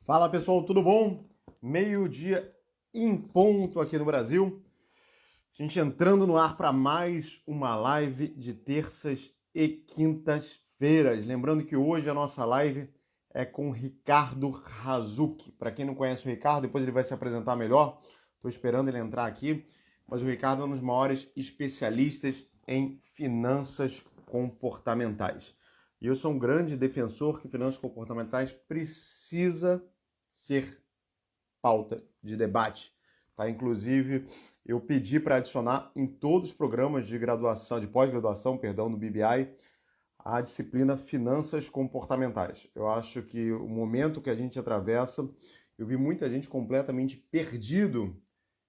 Fala pessoal, tudo bom? Meio-dia em ponto aqui no Brasil. A gente entrando no ar para mais uma live de terças e quintas-feiras. Lembrando que hoje a nossa live é com o Ricardo Razucchi. Para quem não conhece o Ricardo, depois ele vai se apresentar melhor. Estou esperando ele entrar aqui. Mas o Ricardo é um dos maiores especialistas em finanças comportamentais. E eu sou um grande defensor que finanças comportamentais precisa ser pauta de debate. Tá? Inclusive, eu pedi para adicionar em todos os programas de graduação, de pós-graduação, perdão, do BBI, a disciplina Finanças Comportamentais. Eu acho que o momento que a gente atravessa, eu vi muita gente completamente perdido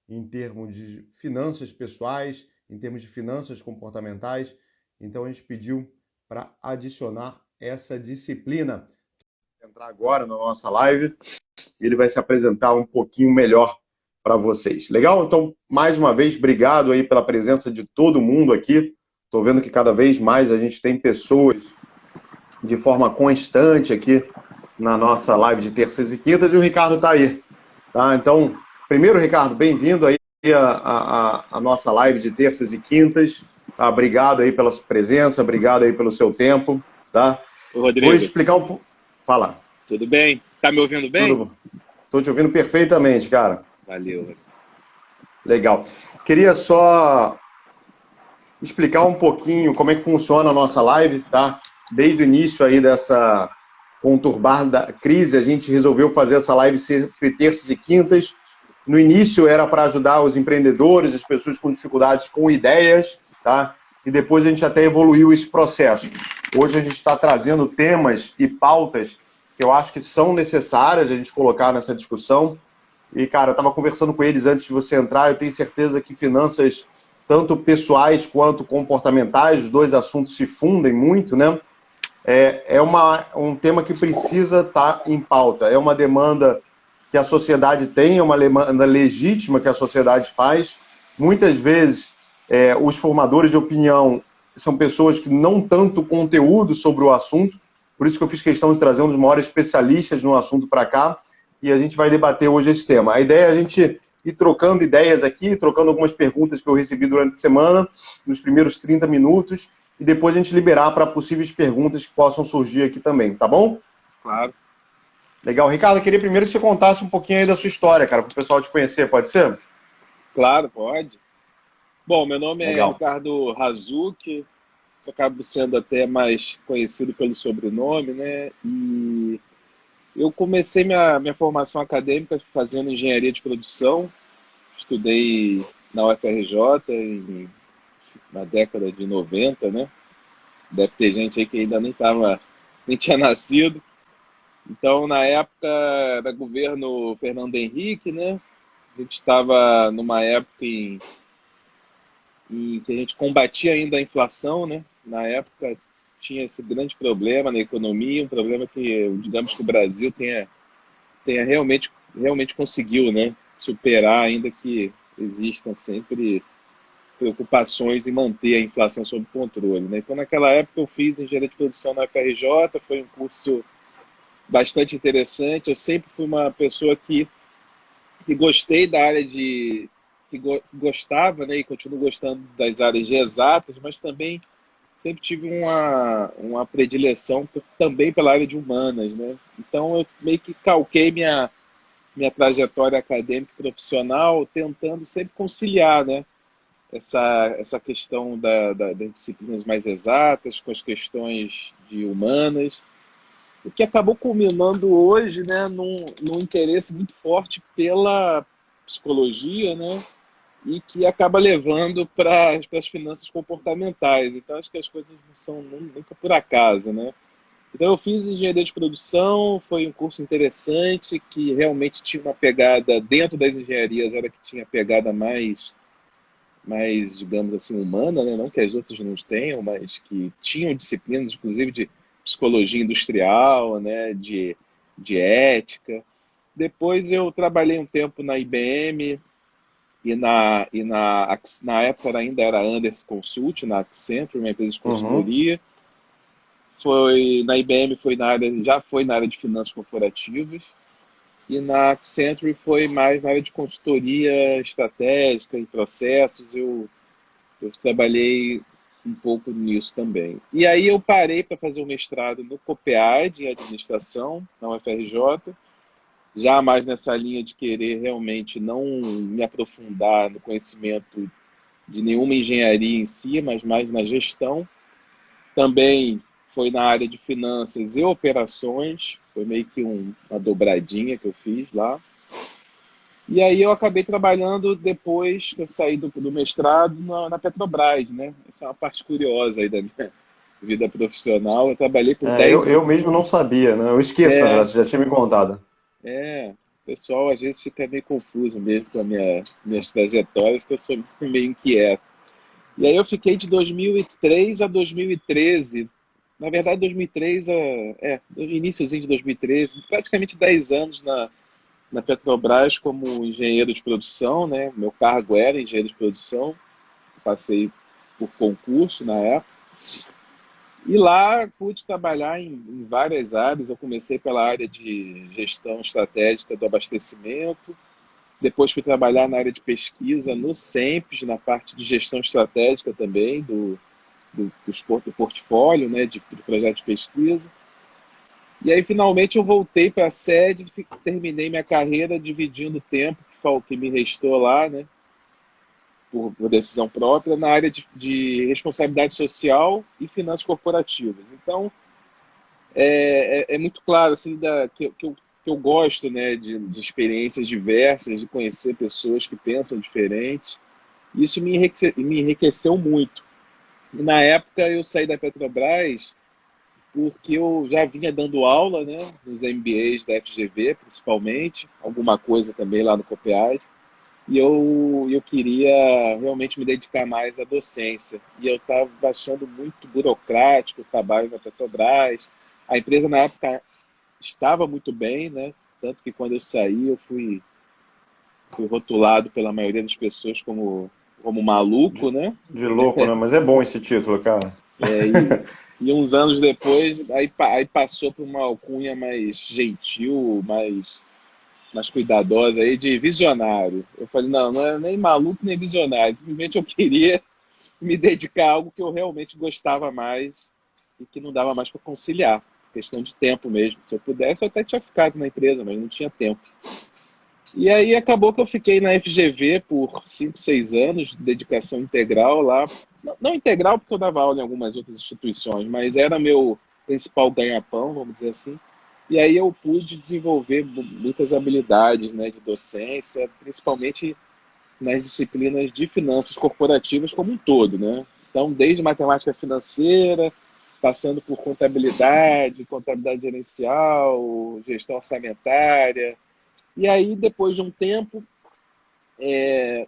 em termos de finanças pessoais, em termos de finanças comportamentais. Então, a gente pediu para adicionar essa disciplina. Vou entrar agora na nossa live. Ele vai se apresentar um pouquinho melhor para vocês. Legal? Então, mais uma vez, obrigado aí pela presença de todo mundo aqui. Estou vendo que cada vez mais a gente tem pessoas de forma constante aqui na nossa live de terças e quintas e o Ricardo está aí. Tá? Então, primeiro, Ricardo, bem-vindo aí à nossa live de terças e quintas. Tá? Obrigado aí pela sua presença, obrigado aí pelo seu tempo. Tá? Ô, Rodrigo, vou explicar um pouco. Fala. tudo bem? Tá me ouvindo bem? Tudo. Estou te ouvindo perfeitamente, cara. Valeu. Legal. Queria só explicar um pouquinho como é que funciona a nossa live, tá? Desde o início aí dessa conturbada crise, a gente resolveu fazer essa live sempre terças e quintas. No início era para ajudar os empreendedores, as pessoas com dificuldades com ideias, tá? E depois a gente até evoluiu esse processo. Hoje a gente está trazendo temas e pautas que eu acho que são necessárias a gente colocar nessa discussão. E, cara, eu estava conversando com eles antes de você entrar, eu tenho certeza que finanças, tanto pessoais quanto comportamentais, os dois assuntos se fundem muito, né? Um tema que precisa estar em pauta. É uma demanda que a sociedade tem, é uma demanda legítima que a sociedade faz. Muitas vezes, os formadores de opinião são pessoas que não tanto conteúdo sobre o assunto, por isso que eu fiz questão de trazer um dos maiores especialistas no assunto para cá, e a gente vai debater hoje esse tema. A ideia é a gente ir trocando ideias aqui, trocando algumas perguntas que eu recebi durante a semana, nos primeiros 30 minutos, e depois a gente liberar para possíveis perguntas que possam surgir aqui também, tá bom? Claro. Legal. Ricardo, eu queria primeiro que você contasse um pouquinho aí da sua história, cara, para o pessoal te conhecer, pode ser? Claro, pode. Bom, meu nome é Legal. Ricardo Razucchi, só acabo sendo até mais conhecido pelo sobrenome, né? E eu comecei minha formação acadêmica fazendo engenharia de produção, estudei na UFRJ na década de 90, né? Deve ter gente aí que ainda nem tinha nascido. Então, na época, era governo Fernando Henrique, né? A gente estava numa época em que a gente combatia ainda a inflação, né? Na época tinha esse grande problema na economia, um problema que, digamos que o Brasil tenha realmente conseguiu, né? Superar, ainda que existam sempre preocupações em manter a inflação sob controle, né? Então, naquela época, eu fiz engenharia de produção na UFRJ, foi um curso bastante interessante. Eu sempre fui uma pessoa que gostei da área gostava, né, e continuo gostando das áreas de exatas, mas também sempre tive uma predileção também pela área de humanas, né? Então eu meio que calquei minha trajetória acadêmica e profissional tentando sempre conciliar, né, essa questão das disciplinas mais exatas com as questões de humanas, o que acabou culminando hoje, né, num interesse muito forte pela psicologia, né, e que acaba levando para as finanças comportamentais. Então, acho que as coisas não são nunca por acaso, né? Então, eu fiz engenharia de produção, foi um curso interessante, que realmente tinha uma pegada, dentro das engenharias, era que tinha pegada mais, digamos assim, humana, né? Não que as outras não tenham, mas que tinham disciplinas, inclusive, de psicologia industrial, né? De ética. Depois eu trabalhei um tempo na IBM na época ainda era Anderson Consult, na Accenture, uma empresa de Uhum. consultoria. Na IBM já foi na área de finanças corporativas. E na Accenture foi mais na área de consultoria estratégica e processos. Eu trabalhei um pouco nisso também. E aí eu parei para fazer o mestrado no COPEAD, em administração, na UFRJ, já mais nessa linha de querer realmente não me aprofundar no conhecimento de nenhuma engenharia em si, mas mais na gestão. Também foi na área de finanças e operações, foi meio que uma dobradinha que eu fiz lá. E aí eu acabei trabalhando depois que eu saí do mestrado na Petrobras, né? Essa é uma parte curiosa aí da minha vida profissional. Eu trabalhei por É, eu, 10. eu mesmo não sabia, né? Eu esqueço, na É, verdade, você já tinha me contado. o pessoal às vezes fica meio confuso mesmo com minhas trajetórias, que eu sou meio inquieto. E aí eu fiquei de 2003 a 2013. Na verdade, 2003 no iníciozinho de 2013, praticamente 10 anos na Petrobras como engenheiro de produção, né? Meu cargo era engenheiro de produção, passei por concurso na época. E lá pude trabalhar em várias áreas. Eu comecei pela área de gestão estratégica do abastecimento, depois fui trabalhar na área de pesquisa no SEMPES, na parte de gestão estratégica também, do portfólio, né, de projeto de pesquisa. E aí, finalmente, eu voltei para a sede, terminei minha carreira dividindo o tempo que me restou lá, né, por decisão própria, na área de responsabilidade social e finanças corporativas. Então, é muito claro assim, que eu gosto, né, de experiências diversas, de conhecer pessoas que pensam diferente. Isso me enriqueceu muito. E na época eu saí da Petrobras porque eu já vinha dando aula, né, nos MBAs da FGV, principalmente, alguma coisa também lá no COPEAD, e eu queria realmente me dedicar mais à docência. E eu estava achando muito burocrático o trabalho na Petrobras. A empresa, na época, estava muito bem, né, tanto que quando eu saí, fui rotulado pela maioria das pessoas como maluco, De, né? de louco, né? Mas é bom esse título, cara. É, e uns anos depois, aí passou por uma alcunha mais gentil, mais cuidadosa aí, de visionário. Eu falei, não, não é nem maluco nem visionário, simplesmente eu queria me dedicar a algo que eu realmente gostava mais e que não dava mais para conciliar. Questão de tempo mesmo. Se eu pudesse, eu até tinha ficado na empresa, mas não tinha tempo. E aí acabou que eu fiquei na FGV por 5, 6 anos, de dedicação integral lá. Não integral porque eu dava aula em algumas outras instituições, mas era meu principal ganha-pão, vamos dizer assim. E aí eu pude desenvolver muitas habilidades, né, de docência, principalmente nas disciplinas de finanças corporativas como um todo, né? Então, desde matemática financeira, passando por contabilidade gerencial, gestão orçamentária. E aí, depois de um tempo,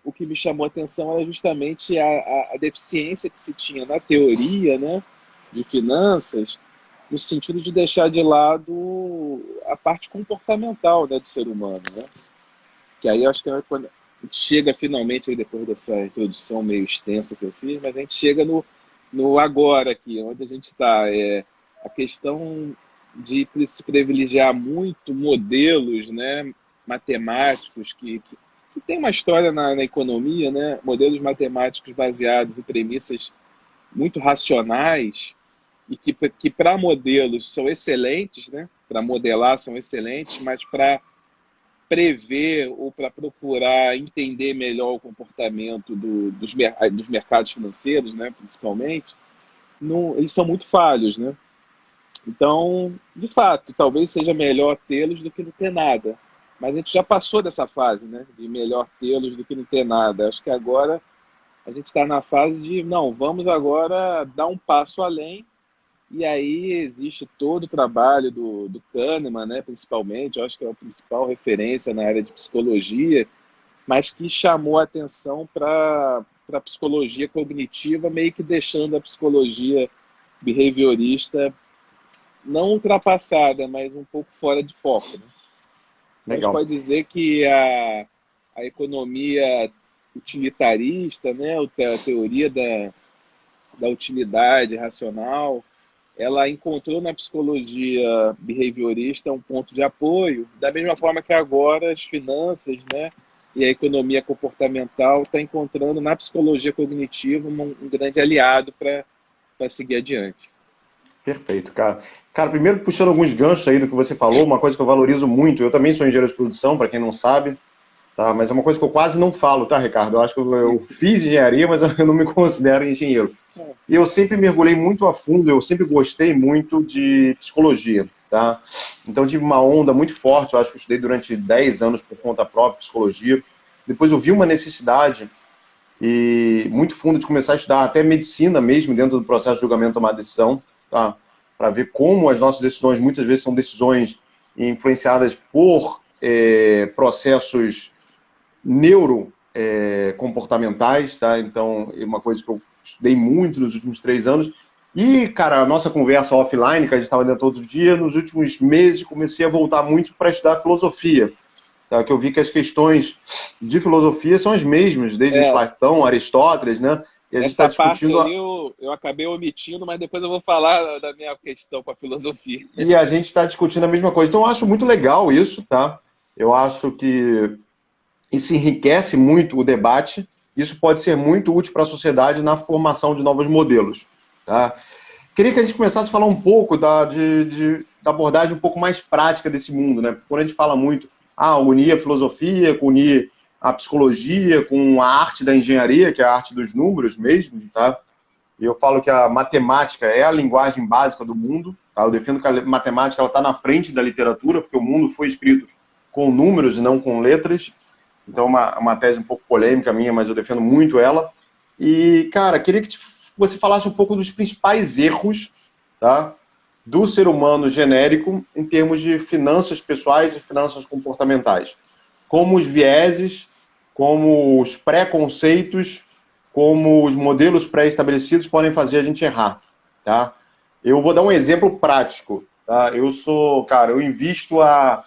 o que me chamou a atenção era justamente a deficiência que se tinha na teoria, né, de finanças, no sentido de deixar de lado a parte comportamental, né, do ser humano, né? Que aí eu acho que é quando a gente chega finalmente, aí depois dessa introdução meio extensa que eu fiz, mas a gente chega no agora aqui, onde a gente está. A questão de se privilegiar muito modelos, né, matemáticos que tem uma história na economia, né, modelos matemáticos baseados em premissas muito racionais e que para modelos são excelentes, né, para modelar são excelentes, mas para prever ou para procurar entender melhor o comportamento dos mercados financeiros, né, principalmente, não, eles são muito falhos, né? Então, de fato, talvez seja melhor tê-los do que não ter nada. Mas a gente já passou dessa fase, né? De melhor tê-los do que não ter nada. Acho que agora a gente está na fase de, não, vamos agora dar um passo além. E aí existe todo o trabalho do Kahneman, né, principalmente, eu acho que é a principal referência na área de psicologia, mas que chamou a atenção para a psicologia cognitiva, meio que deixando a psicologia behaviorista não ultrapassada, mas um pouco fora de foco, né? Então a gente Legal. pode dizer que a economia utilitarista, né, a teoria da utilidade racional, ela encontrou na psicologia behaviorista um ponto de apoio, da mesma forma que agora as finanças, né, e a economia comportamental está encontrando na psicologia cognitiva um grande aliado para seguir adiante. Perfeito, cara. Cara, primeiro puxando alguns ganchos aí do que você falou, uma coisa que eu valorizo muito, eu também sou engenheiro de produção, para quem não sabe, tá? Mas é uma coisa que eu quase não falo, tá, Ricardo? Eu acho que eu fiz engenharia, mas eu não me considero engenheiro. E eu sempre mergulhei muito a fundo, eu sempre gostei muito de psicologia, tá? Então tive uma onda muito forte, eu acho que eu estudei durante 10 anos por conta própria, psicologia. Depois eu vi uma necessidade e muito funda de começar a estudar até medicina mesmo dentro do processo de julgamento tomar decisão, tá? Para ver como as nossas decisões muitas vezes são decisões influenciadas por processos neurocomportamentais, tá? Então, é uma coisa que eu estudei muito nos últimos 3 anos. E, cara, a nossa conversa offline, que a gente estava dentro todo dia, nos últimos meses comecei a voltar muito para estudar filosofia, tá? Que eu vi que as questões de filosofia são as mesmas, desde É, Platão, Aristóteles, né? E a gente está essa parte discutindo aí eu acabei omitindo, mas depois eu vou falar da minha questão com a filosofia. e a gente está discutindo a mesma coisa. Então, eu acho muito legal isso, tá? Eu acho que isso enriquece muito o debate. Isso pode ser muito útil para a sociedade na formação de novos modelos, tá? Queria que a gente começasse a falar um pouco da abordagem um pouco mais prática desse mundo, né? Porque quando a gente fala muito, unir a filosofia, unir a psicologia com a arte da engenharia, que é a arte dos números mesmo, tá? E eu falo que a matemática é a linguagem básica do mundo, tá? Eu defendo que a matemática está na frente da literatura, porque o mundo foi escrito com números e não com letras. Então, uma tese um pouco polêmica minha, mas eu defendo muito ela. E, cara, queria que você falasse um pouco dos principais erros, tá, do ser humano genérico em termos de finanças pessoais e finanças comportamentais. Como os vieses, como os preconceitos, como os modelos pré-estabelecidos podem fazer a gente errar, tá? Eu vou dar um exemplo prático, tá? Eu invisto há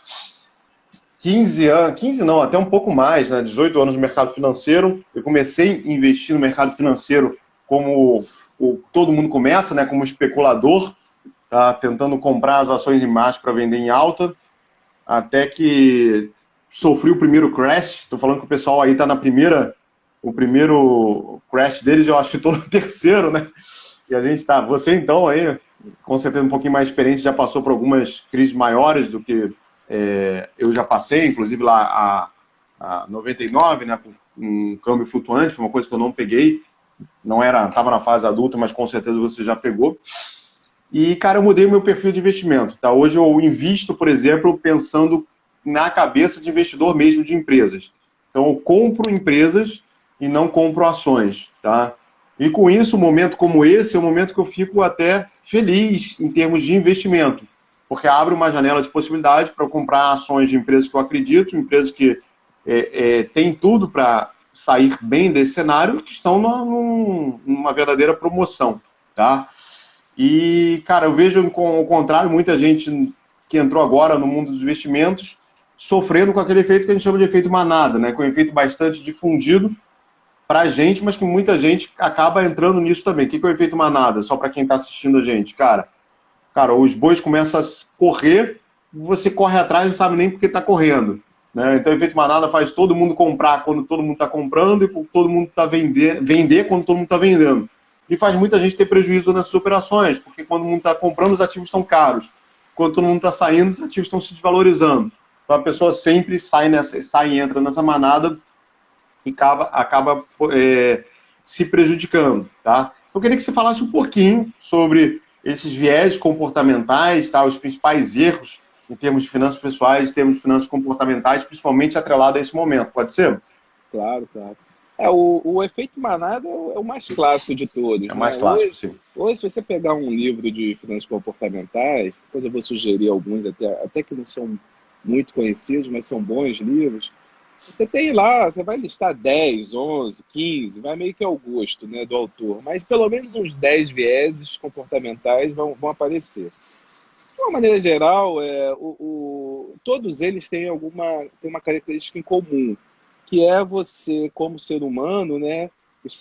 15 anos, 15 não, até um pouco mais, né? 18 anos no mercado financeiro. Eu comecei a investir no mercado financeiro como todo mundo começa, né? Como especulador, tá? Tentando comprar as ações em baixo para vender em alta, até que sofri o primeiro crash. Estou falando que o pessoal aí está o primeiro crash deles, eu acho que estou no terceiro, né? E a gente tá, você então aí, com certeza um pouquinho mais experiente, já passou por algumas crises maiores do que eu já passei, inclusive lá a 99, né, com um câmbio flutuante, foi uma coisa que eu não peguei, não era, estava na fase adulta, mas com certeza você já pegou. E, cara, eu mudei o meu perfil de investimento, tá? Hoje eu invisto, por exemplo, pensando na cabeça de investidor mesmo de empresas. Então, eu compro empresas e não compro ações, tá? E com isso, um momento como esse é um momento que eu fico até feliz em termos de investimento, porque abre uma janela de possibilidade para eu comprar ações de empresas que eu acredito, empresas que têm tudo para sair bem desse cenário, que estão numa verdadeira promoção, tá? E, cara, eu vejo ao contrário, muita gente que entrou agora no mundo dos investimentos sofrendo com aquele efeito que a gente chama de efeito manada, né? Com um efeito bastante difundido para a gente, mas que muita gente acaba entrando nisso também. O que é o efeito manada? Só para quem está assistindo a gente. Cara, os bois começam a correr, você corre atrás e não sabe nem porque está correndo. Né? Então, o efeito manada faz todo mundo comprar quando todo mundo está comprando e todo mundo está vender quando todo mundo está vendendo. E faz muita gente ter prejuízo nessas operações, porque quando o mundo está comprando, os ativos estão caros. Quando todo mundo está saindo, os ativos estão se desvalorizando. Então, a pessoa sempre sai e entra nessa manada e acaba se prejudicando, tá? Então, eu queria que você falasse um pouquinho sobre esses viés comportamentais, tá? Os principais erros em termos de finanças pessoais, em termos de finanças comportamentais, principalmente atrelado a esse momento. Pode ser? Claro, claro. O efeito manada é o mais clássico de É todos, né? mais clássico, sim. Hoje, se você pegar um livro de finanças comportamentais, depois eu vou sugerir alguns, até que não são muito conhecidos, mas são bons livros. Você tem lá, você vai listar 10, 11, 15, vai meio que ao gosto, né, do autor, mas pelo menos uns 10 vieses comportamentais vão aparecer. De uma maneira geral, todos eles têm uma característica em comum, que é você, como ser humano, né,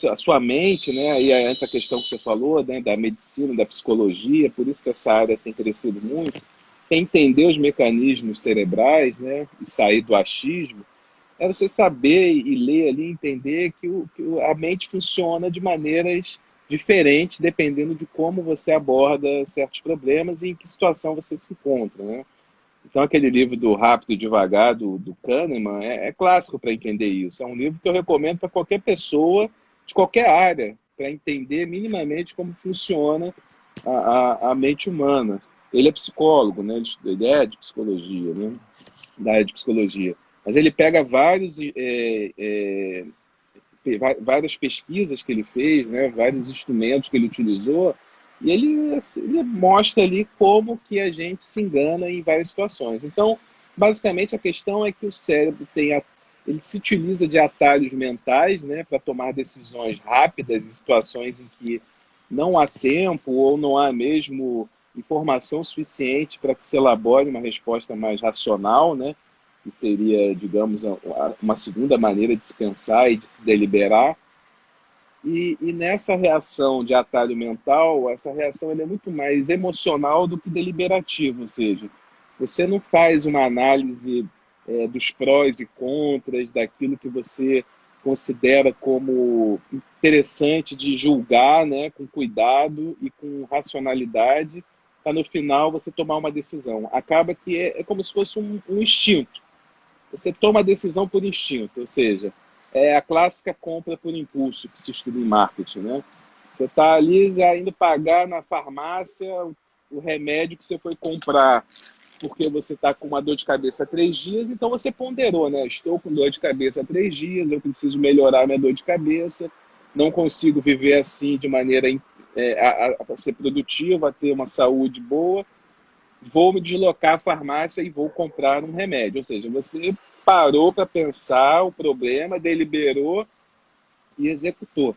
a sua mente, né? Aí entra a questão que você falou, né? Da medicina, da psicologia, por isso que essa área tem crescido muito, é entender os mecanismos cerebrais, né? E sair do achismo, é você saber e ler ali, entender a mente funciona de maneiras diferentes, dependendo de como você aborda certos problemas e em que situação você se encontra, né? Então, aquele livro do Rápido e Devagar, do Kahneman, é clássico para entender isso. É um livro que eu recomendo para qualquer pessoa, de qualquer área, para entender minimamente como funciona a mente humana. Ele é psicólogo, né? Ele é de psicologia, né? Da área de psicologia. Mas ele pega várias pesquisas que ele fez, né? Vários instrumentos que ele utilizou, e ele mostra ali como que a gente se engana em várias situações. Então, basicamente, a questão é que o cérebro ele se utiliza de atalhos mentais, né, para tomar decisões rápidas em situações em que não há tempo ou não há mesmo informação suficiente para que se elabore uma resposta mais racional, né, que seria, digamos, uma segunda maneira de se pensar e de se deliberar. E nessa reação de atalho mental, essa reação é muito mais emocional do que deliberativa, ou seja, você não faz uma análise dos prós e contras, daquilo que você considera como interessante de julgar, né, com cuidado e com racionalidade, para no final você tomar uma decisão. Acaba que é como se fosse um instinto. Você toma a decisão por instinto, ou seja, é a clássica compra por impulso que se estuda em marketing, né? Você está ali já indo pagar na farmácia o remédio que você foi comprar porque você está com uma dor de cabeça há 3 dias, então você ponderou, né? Estou com dor de cabeça há 3 dias, eu preciso melhorar minha dor de cabeça, não consigo viver assim de maneira a ser produtivo, a ter uma saúde boa, vou me deslocar à farmácia e vou comprar um remédio. Ou seja, você parou para pensar o problema, deliberou e executou.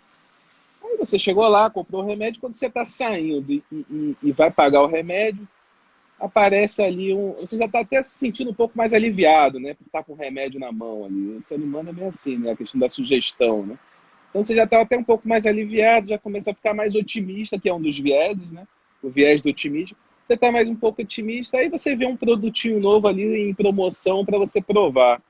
Aí você chegou lá, comprou o remédio, quando você está saindo e vai pagar o remédio, aparece ali você já está até se sentindo um pouco mais aliviado, né? Por estar com o remédio na mão ali. O ser humano é meio assim, né? A questão da sugestão, né? Então você já está até um pouco mais aliviado, já começa a ficar mais otimista, que é um dos vieses, né? O viés do otimismo. Você está mais um pouco otimista, aí você vê um produtinho novo ali em promoção para você provar.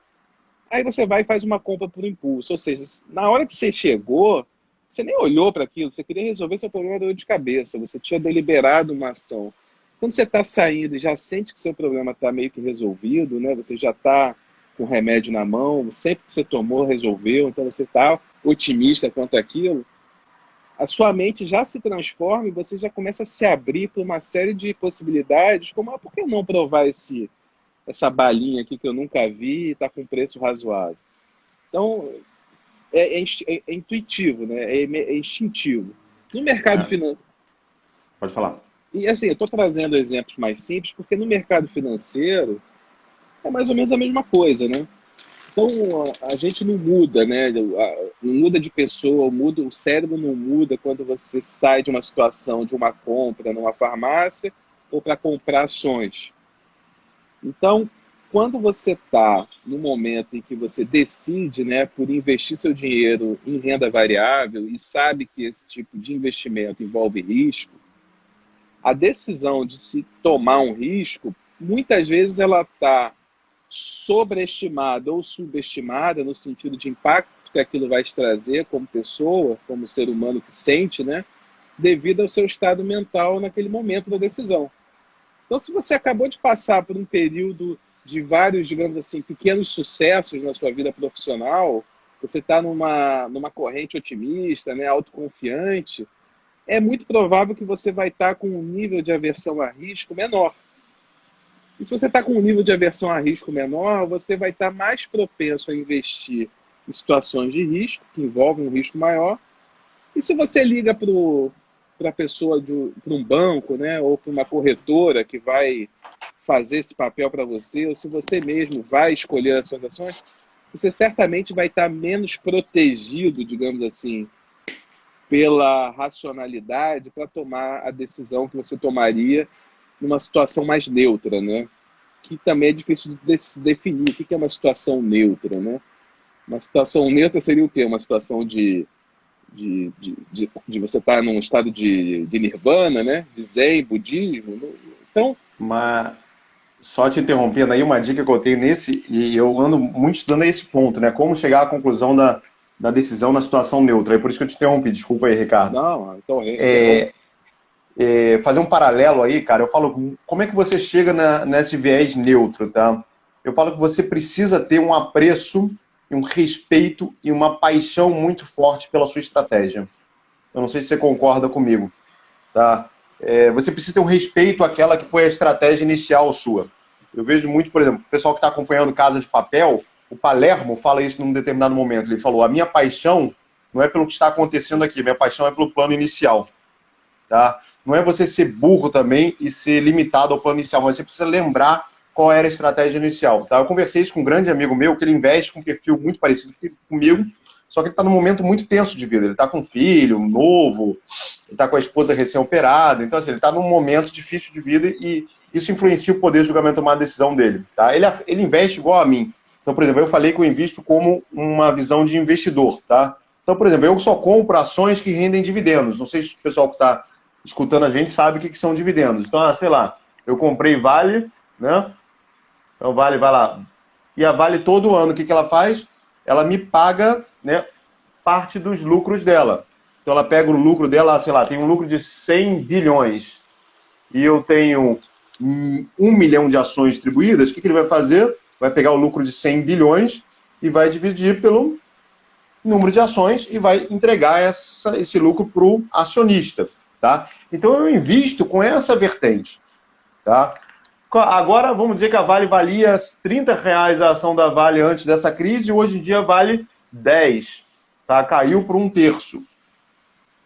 Aí você vai e faz uma compra por impulso. Ou seja, na hora que você chegou, você nem olhou para aquilo, você queria resolver seu problema de dor de cabeça, você tinha deliberado uma ação. Quando você está saindo e já sente que seu problema está meio que resolvido, né? Você já está com o remédio na mão, sempre que você tomou, resolveu, então você está otimista quanto àquilo, a sua mente já se transforma e você já começa a se abrir para uma série de possibilidades, como, por que não provar essa balinha aqui que eu nunca vi e está com preço razoável? Então, é intuitivo, né? É instintivo. No mercado É, financeiro, pode falar. e assim, eu estou trazendo exemplos mais simples, porque no mercado financeiro é mais ou menos a mesma coisa, né? Então, a gente não muda, né? Não muda de pessoa, o cérebro não muda quando você sai de uma situação de uma compra numa farmácia ou para comprar ações. Então, quando você está no momento em que você decide, né, por investir seu dinheiro em renda variável e sabe que esse tipo de investimento envolve risco, a decisão de se tomar um risco, muitas vezes ela está sobreestimada ou subestimada no sentido de impacto que aquilo vai te trazer como pessoa, como ser humano que sente, né? Devido ao seu estado mental naquele momento da decisão. Então, se você acabou de passar por um período de vários, digamos assim, pequenos sucessos na sua vida profissional, você está numa corrente otimista, né, autoconfiante, é muito provável que você vai estar com um nível de aversão a risco menor. E se você está com um nível de aversão a risco menor, você vai estar mais propenso a investir em situações de risco, que envolvem um risco maior. E se você liga para a pessoa, para um banco, né, ou para uma corretora que vai fazer esse papel para você, ou se você mesmo vai escolher as suas ações, você certamente vai estar menos protegido, digamos assim, pela racionalidade para tomar a decisão que você tomaria numa situação mais neutra, né? Que também é difícil de se definir. O que é uma situação neutra, né? Uma situação neutra seria o quê? Uma situação de você estar num estado de nirvana, né? De zen, budismo. Então, Mas só te interrompendo aí, uma dica que eu tenho nesse, e eu ando muito estudando esse ponto, né? Como chegar à conclusão da decisão na situação neutra. É por isso que eu te interrompi, desculpa aí, Ricardo. não, então é bom. Fazer um paralelo aí, cara, eu falo, como é que você chega nesse viés neutro, tá? Eu falo que você precisa ter um apreço, um respeito e uma paixão muito forte pela sua estratégia. Eu não sei se você concorda comigo, tá? Você precisa ter um respeito àquela que foi a estratégia inicial sua. Eu vejo muito, por exemplo, o pessoal que está acompanhando Casa de Papel, o Palermo fala isso num determinado momento. Ele falou: a minha paixão não é pelo que está acontecendo aqui, minha paixão é pelo plano inicial. Tá? Não é você ser burro também e ser limitado ao plano inicial, mas você precisa lembrar qual era a estratégia inicial. Tá? Eu conversei isso com um grande amigo meu, que ele investe com um perfil muito parecido comigo, só que ele está num momento muito tenso de vida. Ele está com um filho um novo, ele está com a esposa recém-operada, então assim, ele está num momento difícil de vida e isso influencia o poder de julgamento de tomar a decisão dele. Tá? Ele investe igual a mim. Então, por exemplo, eu falei que eu invisto como uma visão de investidor. Tá? Então, por exemplo, eu só compro ações que rendem dividendos. Não sei se o pessoal que está escutando a gente sabe o que são dividendos. Então, sei lá, eu comprei Vale, né? Então, Vale vai lá. E a Vale, todo ano, o que ela faz? Ela me paga, né, parte dos lucros dela. Então, ela pega o lucro dela, sei lá, tem um lucro de 100 bilhões e eu tenho 1 milhão de ações distribuídas, o que ele vai fazer? Vai pegar o lucro de 100 bilhões e vai dividir pelo número de ações e vai entregar esse lucro para o acionista. Tá? Então eu invisto com essa vertente. Tá? Agora vamos dizer que a Vale valia R$ 30 a ação da Vale antes dessa crise e hoje em dia vale 10. Tá? Caiu por um terço.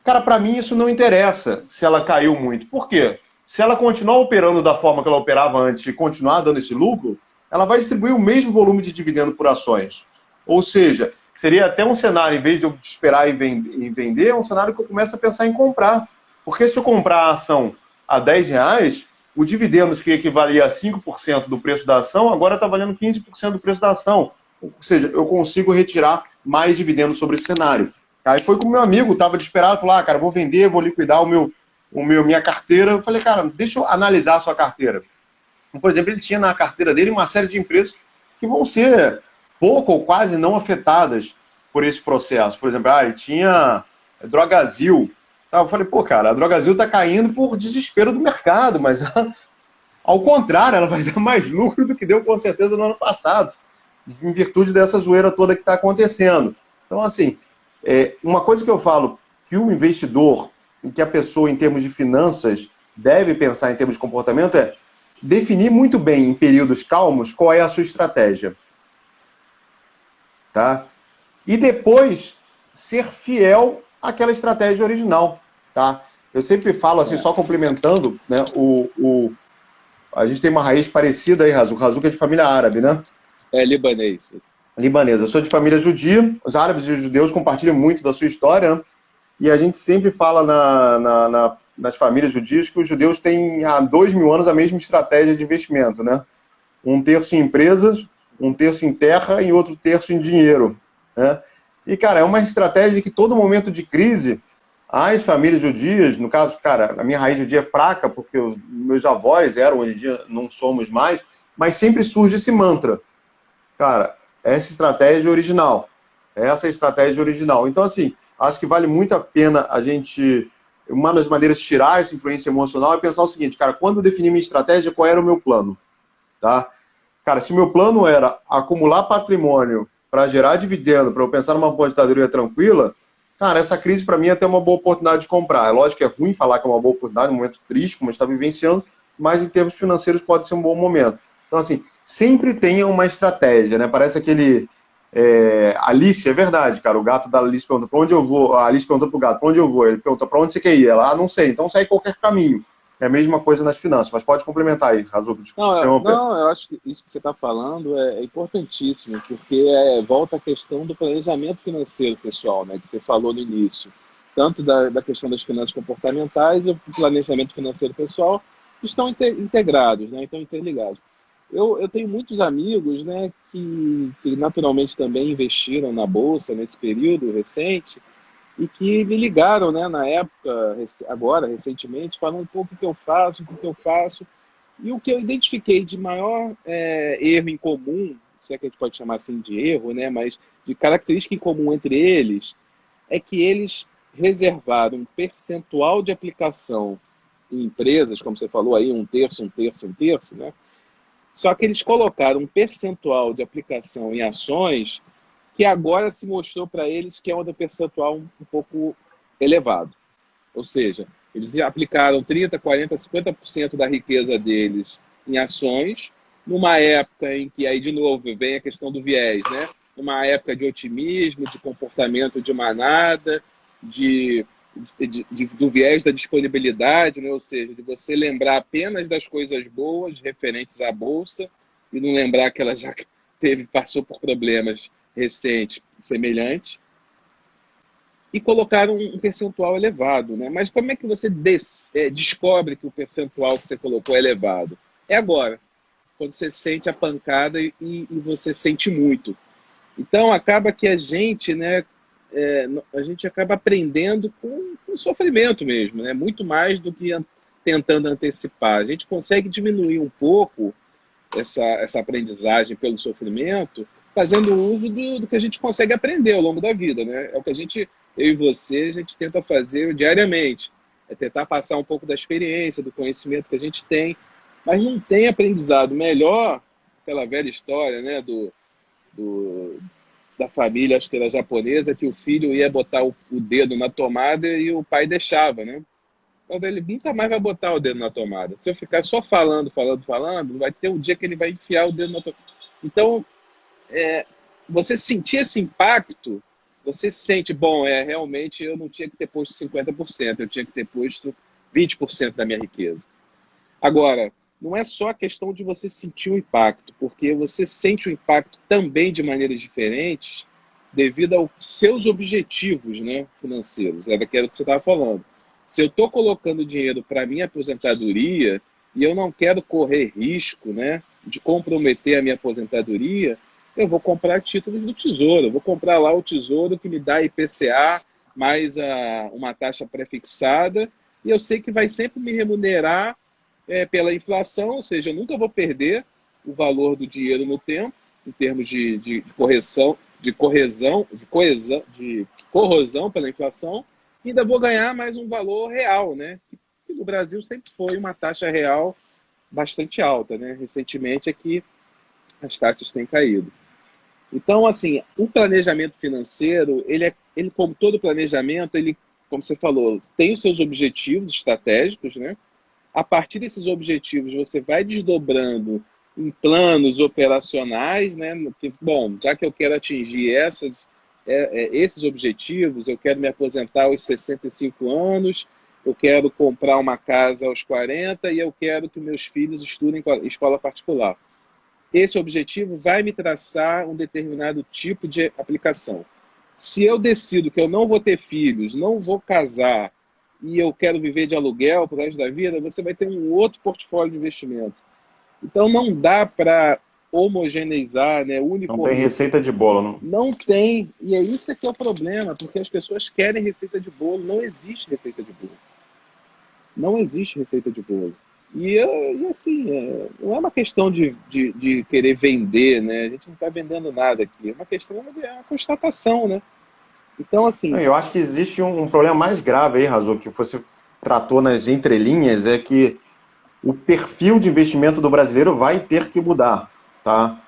Cara, para mim isso não interessa se ela caiu muito. Por quê? Se ela continuar operando da forma que ela operava antes e continuar dando esse lucro, ela vai distribuir o mesmo volume de dividendo por ações. Ou seja, seria até um cenário, em vez de eu esperar e vender, é um cenário que eu começo a pensar em comprar. Porque se eu comprar a ação a R$ 10, o dividendos que equivalia a 5% do preço da ação, agora está valendo 15% do preço da ação. Ou seja, eu consigo retirar mais dividendos sobre esse cenário. Aí foi com o meu amigo, estava desesperado, falou: cara, vou vender, vou liquidar minha carteira. Eu falei: cara, deixa eu analisar a sua carteira. Por exemplo, ele tinha na carteira dele uma série de empresas que vão ser pouco ou quase não afetadas por esse processo. Por exemplo, ele tinha Drogazil. Eu falei: pô, cara, a Drogazil está caindo por desespero do mercado, mas ao contrário, ela vai dar mais lucro do que deu com certeza no ano passado, em virtude dessa zoeira toda que está acontecendo. Então, assim, uma coisa que eu falo que o investidor e que a pessoa, em termos de finanças, deve pensar em termos de comportamento é definir muito bem, em períodos calmos, qual é a sua estratégia. Tá? E depois ser fiel àquela estratégia original. Tá? Eu sempre falo, assim, só complementando, né, a gente tem uma raiz parecida aí, Razu. Razu que é de família árabe, né? É libanês. Libanesa. Eu sou de família judia. Os árabes e os judeus compartilham muito da sua história, né? E a gente sempre fala nas famílias judias que os judeus têm há 2.000 anos a mesma estratégia de investimento, né? Um terço em empresas, um terço em terra e outro terço em dinheiro, né? E, cara, é uma estratégia que todo momento de crise, as famílias judias, no caso, cara, a minha raiz judia é fraca, porque os meus avós eram, hoje em dia não somos mais, mas sempre surge esse mantra. Cara, essa estratégia original. Essa é a estratégia original. Então, assim, acho que vale muito a pena a gente... Uma das maneiras de tirar essa influência emocional é pensar o seguinte: cara, quando eu defini minha estratégia, qual era o meu plano? Tá? Cara, se o meu plano era acumular patrimônio para gerar dividendo, para eu pensar numa aposentadoria tranquila, cara, essa crise para mim é até uma boa oportunidade de comprar. É lógico que é ruim falar que é uma boa oportunidade, um momento triste, como a gente está vivenciando, mas em termos financeiros pode ser um bom momento. Então, assim, sempre tenha uma estratégia, né? Parece aquele... Alice, é verdade, cara. O gato da Alice pergunta: para onde eu vou? A Alice pergunta pro gato: para onde eu vou? Ele pergunta: para onde você quer ir? Ela: não sei. Então segue qualquer caminho. É a mesma coisa nas finanças, mas pode complementar aí, Razu, desculpa interromper. Não, eu acho que isso que você está falando é importantíssimo, porque volta à questão do planejamento financeiro, pessoal, né, que você falou no início. Tanto da questão das finanças comportamentais e o planejamento financeiro pessoal estão integrados, né, estão interligados. Eu tenho muitos amigos, né, que naturalmente também investiram na Bolsa nesse período recente, e que me ligaram, né, na época, agora, recentemente, falando, pô, o que eu faço, o que eu faço. E o que eu identifiquei de maior erro em comum, se é que a gente pode chamar assim de erro, né, mas de característica em comum entre eles, é que eles reservaram um percentual de aplicação em empresas, como você falou aí, um terço, um terço, um terço, né? Só que eles colocaram um percentual de aplicação em ações que agora se mostrou para eles que é um percentual um pouco elevado. Ou seja, eles aplicaram 30, 40, 50% da riqueza deles em ações, numa época em que, aí de novo, vem a questão do viés, né? Numa época de otimismo, de comportamento de manada, do viés da disponibilidade, né? Ou seja, de você lembrar apenas das coisas boas referentes à Bolsa e não lembrar que ela já passou por problemas recentes semelhantes, e colocaram um percentual elevado, né? Mas como é que você descobre que o percentual que você colocou é elevado? É agora, quando você sente a pancada e você sente muito. Então, acaba que a gente, né, a gente acaba aprendendo com sofrimento mesmo, né? Muito mais do que tentando antecipar. A gente consegue diminuir um pouco essa aprendizagem pelo sofrimento, fazendo uso do que a gente consegue aprender ao longo da vida, né? É o que eu e você, a gente tenta fazer diariamente. É tentar passar um pouco da experiência, do conhecimento que a gente tem, mas não tem aprendizado melhor, aquela velha história, né, da família, acho que era japonesa, que o filho ia botar o dedo na tomada e o pai deixava, né? Mas ele nunca mais vai botar o dedo na tomada. Se eu ficar só falando, falando, falando, vai ter um dia que ele vai enfiar o dedo na tomada. Então, você sentir esse impacto, você sente, bom, realmente eu não tinha que ter posto 50%, eu tinha que ter posto 20% da minha riqueza. Agora, não é só a questão de você sentir o impacto, porque você sente o impacto também de maneiras diferentes devido aos seus objetivos, né, financeiros. Era aquilo que você estava falando. Se eu estou colocando dinheiro para a minha aposentadoria e eu não quero correr risco, né, de comprometer a minha aposentadoria, eu vou comprar títulos do Tesouro. Eu vou comprar lá o Tesouro que me dá IPCA mais uma taxa pré-fixada e eu sei que vai sempre me remunerar pela inflação, ou seja, eu nunca vou perder o valor do dinheiro no tempo, em termos de corrosão pela inflação, e ainda vou ganhar mais um valor real, né? Que no Brasil sempre foi uma taxa real bastante alta, né? Recentemente é que as taxas têm caído. Então, assim, o planejamento financeiro, ele como todo planejamento, ele, como você falou, tem os seus objetivos estratégicos, né? A partir desses objetivos, você vai desdobrando em planos operacionais, né? Bom, já que eu quero atingir esses objetivos, eu quero me aposentar aos 65 anos, eu quero comprar uma casa aos 40 e eu quero que meus filhos estudem em escola particular. Esse objetivo vai me traçar um determinado tipo de aplicação. Se eu decido que eu não vou ter filhos, não vou casar, e eu quero viver de aluguel pro resto da vida, você vai ter um outro portfólio de investimento. Então não dá para homogeneizar, né, Não tem uniformizar. receita de bolo, não. Não tem, e é isso que é o problema, porque as pessoas querem receita de bolo, não existe receita de bolo. Não existe receita de bolo. E assim, não é uma questão de querer vender, né? A gente não está vendendo nada aqui, é uma questão de uma constatação, né? Então, assim, Eu acho que existe um problema mais grave aí, Razul, que você tratou nas entrelinhas, é que o perfil de investimento do brasileiro vai ter que mudar, tá?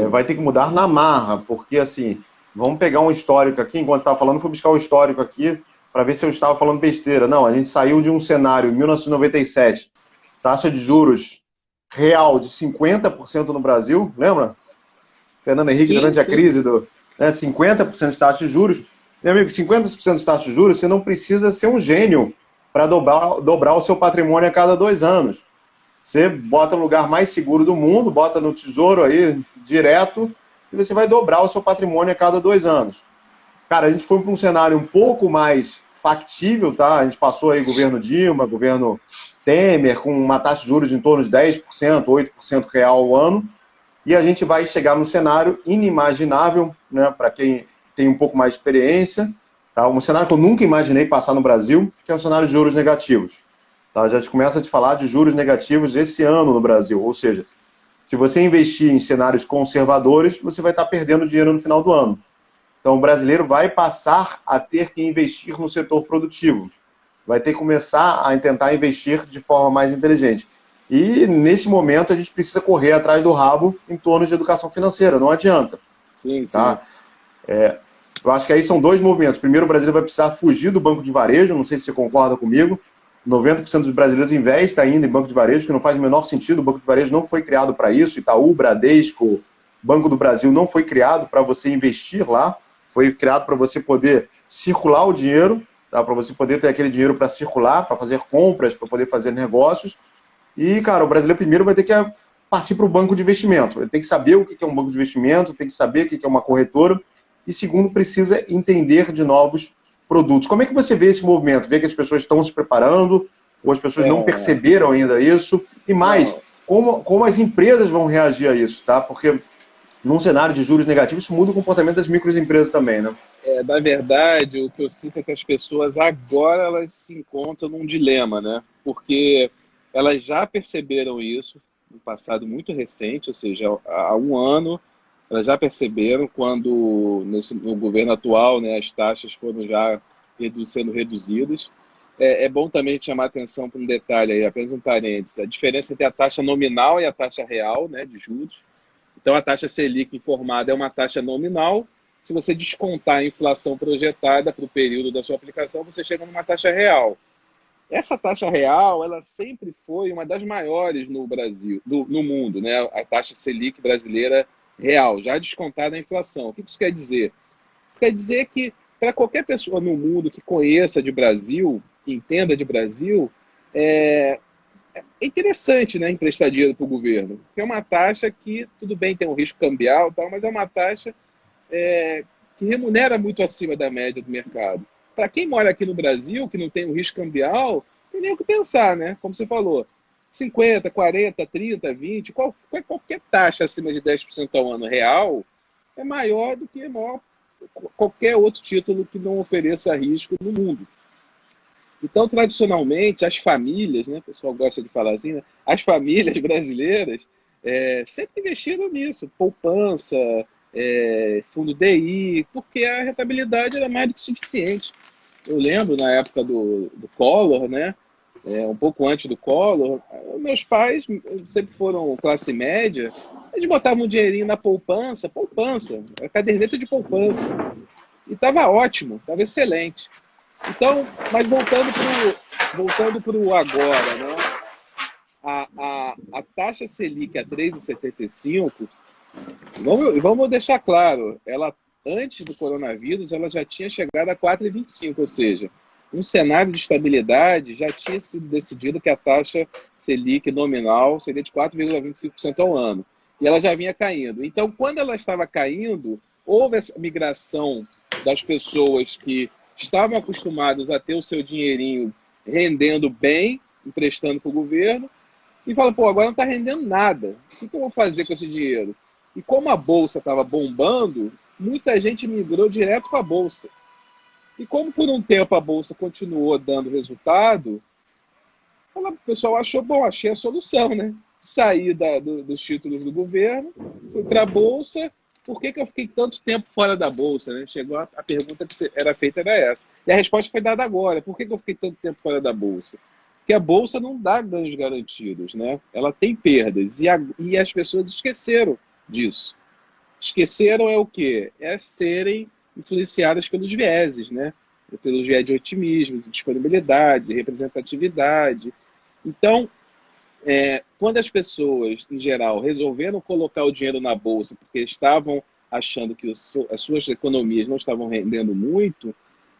Vai ter que mudar na marra, porque assim, vamos pegar um histórico aqui, enquanto estava falando, fui buscar o histórico aqui para ver se eu estava falando besteira. Não, a gente saiu de um cenário em 1997, taxa de juros real de 50% no Brasil, lembra? Fernando Henrique, sim, durante a sim. crise, 50% de taxa de juros. Meu amigo, 50% de taxa de juros, você não precisa ser um gênio para dobrar o seu patrimônio a cada 2 anos. Você bota no lugar mais seguro do mundo, bota no tesouro aí direto, e você vai dobrar o seu patrimônio a cada 2 anos. Cara, a gente foi para um cenário um pouco mais factível, tá? A gente passou aí governo Dilma, governo Temer, com uma taxa de juros em torno de 10%, 8% real ao ano, e a gente vai chegar num cenário inimaginável, né, para quem tem um pouco mais de experiência, Tá? Um cenário que eu nunca imaginei passar no Brasil, que é o cenário de juros negativos. Tá? Já gente começa a te falar de juros negativos esse ano no Brasil, ou seja, se você investir em cenários conservadores, você vai estar perdendo dinheiro no final do ano. Então, o brasileiro vai passar a ter que investir no setor produtivo. Vai ter que começar a tentar investir de forma mais inteligente. E, nesse momento, a gente precisa correr atrás do rabo em torno de educação financeira. Não adianta. Sim, sim. Tá? Eu acho que aí são dois movimentos. Primeiro, o brasileiro vai precisar fugir do banco de varejo. Não sei se você concorda comigo. 90% dos brasileiros investe ainda em banco de varejo, que não faz o menor sentido. O banco de varejo não foi criado para isso. Itaú, Bradesco, Banco do Brasil não foi criado para você investir lá. Foi criado para você poder circular o dinheiro, tá? Para você poder ter aquele dinheiro para circular, para fazer compras, para poder fazer negócios. E, cara, o brasileiro primeiro vai ter que partir para o banco de investimento. Ele tem que saber o que é um banco de investimento, tem que saber o que é uma corretora. E, segundo, precisa entender de novos produtos. Como é que você vê esse movimento? Vê que as pessoas estão se preparando, ou as pessoas não perceberam ainda isso? E mais, como as empresas vão reagir a isso, tá? Porque num cenário de juros negativos, isso muda o comportamento das microempresas também, né? Na verdade, o que eu sinto é que as pessoas agora elas se encontram num dilema, né? Porque elas já perceberam isso no passado muito recente, ou seja, há um ano, elas já perceberam quando no governo atual, né, as taxas foram já sendo reduzidas. É bom também chamar atenção para um detalhe aí, apenas um parênteses, a diferença entre a taxa nominal e a taxa real, né, de juros. Então, a taxa Selic informada é uma taxa nominal. Se você descontar a inflação projetada para o período da sua aplicação, você chega numa taxa real. Essa taxa real, ela sempre foi uma das maiores no Brasil, no mundo, né? A taxa Selic brasileira real, já descontada a inflação. O que isso quer dizer? Isso quer dizer que, para qualquer pessoa no mundo que conheça de Brasil, que entenda de Brasil, é interessante, né, emprestar dinheiro para o governo. Porque é uma taxa que, tudo bem, tem um risco cambial, tal, mas é uma taxa que remunera muito acima da média do mercado. Para quem mora aqui no Brasil, que não tem um risco cambial, não tem nem o que pensar, né? Como você falou, 50, 40, 30, 20, qualquer taxa acima de 10% ao ano real é maior do que qualquer outro título que não ofereça risco no mundo. Então, tradicionalmente, as famílias, né, o pessoal gosta de falar assim, né, as famílias brasileiras sempre investiram nisso, poupança, fundo DI, porque a rentabilidade era mais do que suficiente. Eu lembro na época do Collor, né, um pouco antes do Collor, meus pais sempre foram classe média, eles botavam um dinheirinho na poupança, a caderneta de poupança, e estava ótimo, estava excelente. Então, mas voltando para o agora, né? A taxa Selic a 3,75, vamos deixar claro, ela antes do coronavírus ela já tinha chegado a 4,25, ou seja, um cenário de estabilidade já tinha sido decidido que a taxa Selic nominal seria de 4,25% ao ano. E ela já vinha caindo. Então, quando ela estava caindo, houve essa migração das pessoas que estavam acostumados a ter o seu dinheirinho rendendo bem, emprestando para o governo, e falam, pô, agora não está rendendo nada. O que eu vou fazer com esse dinheiro? E como a Bolsa estava bombando, muita gente migrou direto para a Bolsa. E como por um tempo a Bolsa continuou dando resultado, o pessoal achou, bom, achei a solução, né? Saí dos títulos do governo, fui para a Bolsa. Por que eu fiquei tanto tempo fora da Bolsa? Né? Chegou a pergunta que era feita era essa. E a resposta foi dada agora. Por que eu fiquei tanto tempo fora da Bolsa? Porque a Bolsa não dá ganhos garantidos, né? Ela tem perdas. E as pessoas esqueceram disso. Esqueceram é o quê? É serem influenciadas pelos vieses, né? Pelos viés de otimismo, de disponibilidade, de representatividade. Então, quando as pessoas, em geral, resolveram colocar o dinheiro na Bolsa porque estavam achando que as suas economias não estavam rendendo muito,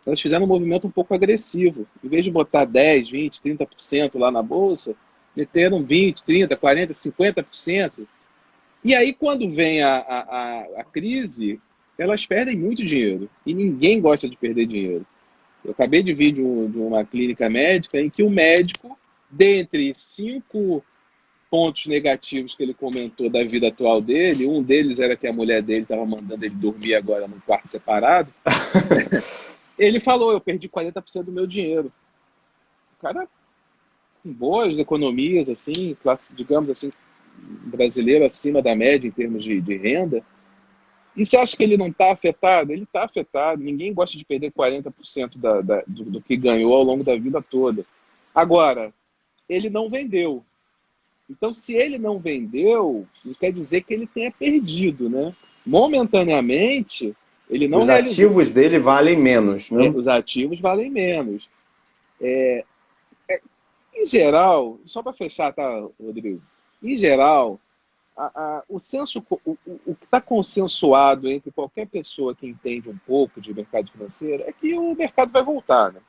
elas fizeram um movimento um pouco agressivo. Em vez de botar 10, 20, 30% lá na Bolsa, meteram 20, 30, 40, 50%. E aí, quando vem a crise, elas perdem muito dinheiro. E ninguém gosta de perder dinheiro. Eu acabei de vir de uma clínica médica em que o médico, dentre 5 pontos negativos que ele comentou da vida atual dele, um deles era que a mulher dele estava mandando ele dormir agora num quarto separado. Ele falou, eu perdi 40% do meu dinheiro. O cara com boas economias, assim, classe, digamos assim, brasileiro acima da média em termos de renda. E você acha que ele não está afetado? Ele está afetado. Ninguém gosta de perder 40% do que ganhou ao longo da vida toda. Agora, ele não vendeu. Então, se ele não vendeu, não quer dizer que ele tenha perdido, né? Momentaneamente, ele não Os realizou. ativos dele valem menos, né? Os ativos valem menos. Em geral, só para fechar, tá, Rodrigo? Em geral, o que está consensuado entre qualquer pessoa que entende um pouco de mercado financeiro é que o mercado vai voltar, né?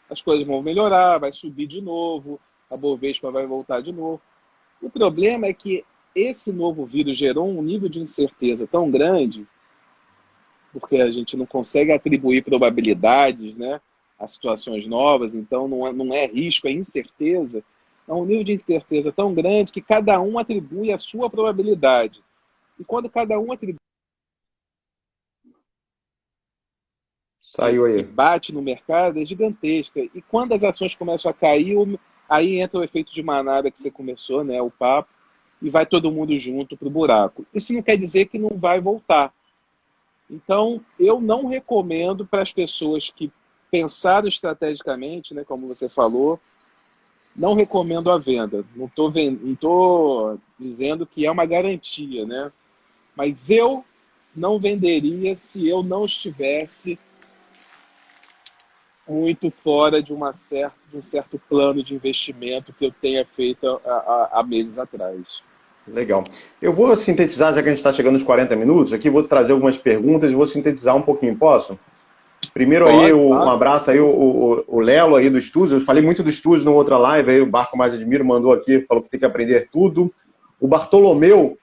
As coisas vão melhorar, vai subir de novo, a Bovespa vai voltar de novo. O problema é que esse novo vírus gerou um nível de incerteza tão grande, porque a gente não consegue atribuir probabilidades, né, a situações novas, então não é risco, é incerteza. É um nível de incerteza tão grande que cada um atribui a sua probabilidade. E quando cada um atribui Saiu e aí. bate no mercado, é gigantesca. E quando as ações começam a cair, aí entra o efeito de manada que você começou, né, o papo, e vai todo mundo junto para o buraco. Isso não quer dizer que não vai voltar. Então, eu não recomendo para as pessoas que pensaram estrategicamente, né, como você falou, não recomendo a venda. Não tô dizendo que é uma garantia, né? Mas eu não venderia se eu não estivesse muito fora de um certo plano de investimento que eu tenha feito há meses atrás. Legal. Eu vou sintetizar, já que a gente está chegando nos 40 minutos, aqui vou trazer algumas perguntas e vou sintetizar um pouquinho, posso? Primeiro aí, Pode, um claro. abraço aí, o Lelo aí do Estúdio. Eu falei muito do Estúdio na outra live, aí o Barco Mais Admiro mandou aqui, falou que tem que aprender tudo. O Bartolomeu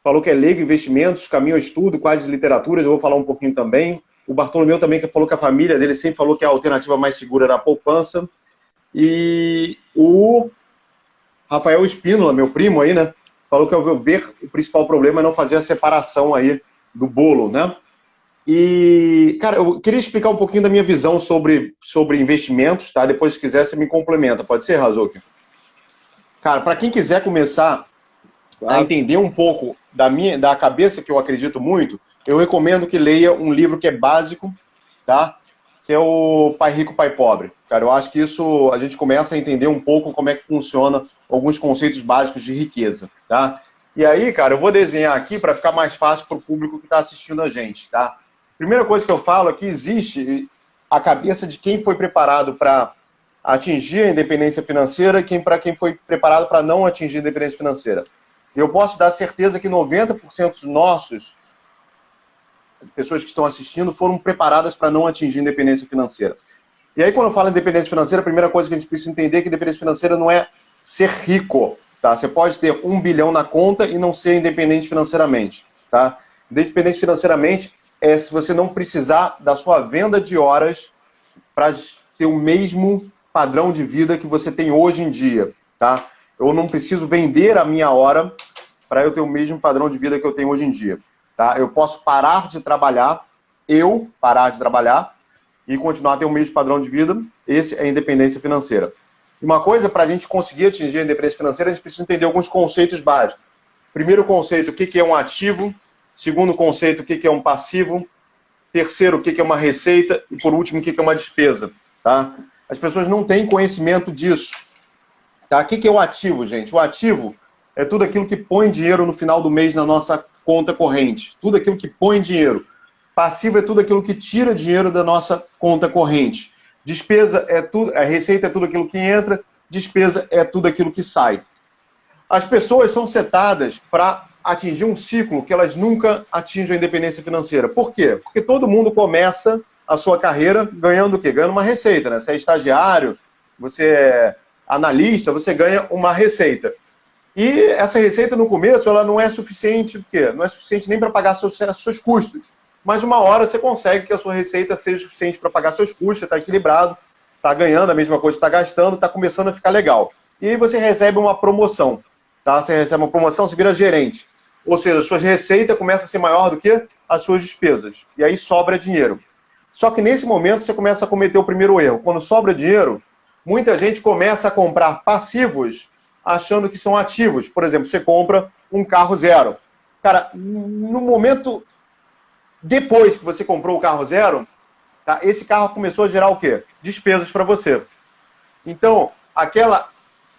falou que é leigo em investimentos, caminho ao estudo, quais literaturas, eu vou falar um pouquinho também. O Bartolomeu também que falou que a família dele sempre falou que a alternativa mais segura era a poupança. E o Rafael Espínola, meu primo aí, né, falou que ao meu ver o principal problema é não fazer a separação aí do bolo, né? E, cara, eu queria explicar um pouquinho da minha visão sobre investimentos, tá? Depois, se quiser, você me complementa. Pode ser, Razuki? Cara, para quem quiser começar a Claro. entender um pouco da cabeça que eu acredito muito, eu recomendo que leia um livro que é básico, tá? Que é o Pai Rico, Pai Pobre. Cara, eu acho que isso a gente começa a entender um pouco como é que funciona alguns conceitos básicos de riqueza, tá? E aí, cara, eu vou desenhar aqui para ficar mais fácil para o público que está assistindo a gente, tá? Primeira coisa que eu falo é que existe a cabeça de quem foi preparado para atingir a independência financeira e para quem foi preparado para não atingir a independência financeira. Eu posso dar certeza que 90% dos nossos pessoas que estão assistindo foram preparadas para não atingir a independência financeira. E aí, quando eu falo em independência financeira, a primeira coisa que a gente precisa entender é que independência financeira não é ser rico, tá? Você pode ter 1 bilhão na conta e não ser independente financeiramente, tá? Independente financeiramente é se você não precisar da sua venda de horas para ter o mesmo padrão de vida que você tem hoje em dia, tá? Eu não preciso vender a minha hora para eu ter o mesmo padrão de vida que eu tenho hoje em dia, tá? Eu posso parar de trabalhar e continuar a ter o mesmo padrão de vida. Esse é a independência financeira. E uma coisa, para a gente conseguir atingir a independência financeira, a gente precisa entender alguns conceitos básicos. Primeiro conceito, o que é um ativo. Segundo conceito, o que é um passivo. Terceiro, o que é uma receita. E por último, o que é uma despesa. Tá? As pessoas não têm conhecimento disso. Tá? O que é o ativo, gente? O ativo é tudo aquilo que põe dinheiro no final do mês na nossa conta corrente. Tudo aquilo que põe dinheiro. Passivo é tudo aquilo que tira dinheiro da nossa conta corrente. Despesa é tudo, a receita é tudo aquilo que entra, despesa é tudo aquilo que sai. As pessoas são setadas para atingir um ciclo que elas nunca atingem a independência financeira. Por quê? Porque todo mundo começa a sua carreira ganhando o quê? Ganhando uma receita, né? Você é estagiário, você é analista, você ganha uma receita. E essa receita no começo ela não é suficiente, por quê? Não é suficiente nem para pagar seus custos. Mas uma hora você consegue que a sua receita seja suficiente para pagar seus custos, você está equilibrado, está ganhando a mesma coisa, está gastando, está começando a ficar legal. E aí você recebe uma promoção, tá? Você recebe uma promoção, você vira gerente. Ou seja, a sua receita começa a ser maior do que as suas despesas. E aí sobra dinheiro. Só que nesse momento você começa a cometer o primeiro erro. Quando sobra dinheiro, muita gente começa a comprar passivos achando que são ativos. Por exemplo, você compra um carro zero. Cara, no momento depois que você comprou o carro zero, tá, esse carro começou a gerar o quê? Despesas para você. Então, aquela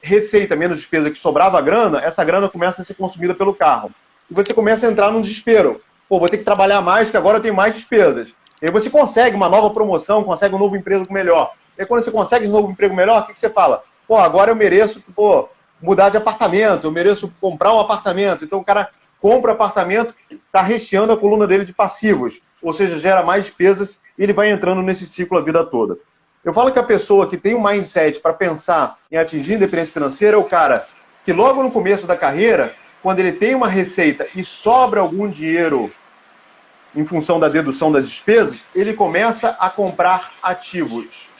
receita menos despesa que sobrava grana, essa grana começa a ser consumida pelo carro. E você começa a entrar num desespero. Pô, vou ter que trabalhar mais, porque agora eu tenho mais despesas. E aí você consegue uma nova promoção, consegue um novo emprego melhor. E aí quando você consegue um novo emprego melhor, o que você fala? Pô, agora eu mereço, pô, mudar de apartamento, eu mereço comprar um apartamento. Então o cara compra apartamento, está recheando a coluna dele de passivos. Ou seja, gera mais despesas e ele vai entrando nesse ciclo a vida toda. Eu falo que a pessoa que tem um mindset para pensar em atingir independência financeira é o cara que logo no começo da carreira, quando ele tem uma receita e sobra algum dinheiro em função da dedução das despesas, ele começa a comprar ativos,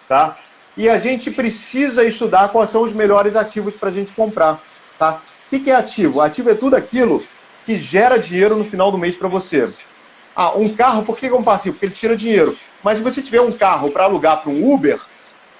tá? E a gente precisa estudar quais são os melhores ativos para a gente comprar, tá? O que é ativo? Ativo é tudo aquilo que gera dinheiro no final do mês para você. Ah, um carro, por que é um passivo? Porque ele tira dinheiro. Mas se você tiver um carro para alugar para um Uber,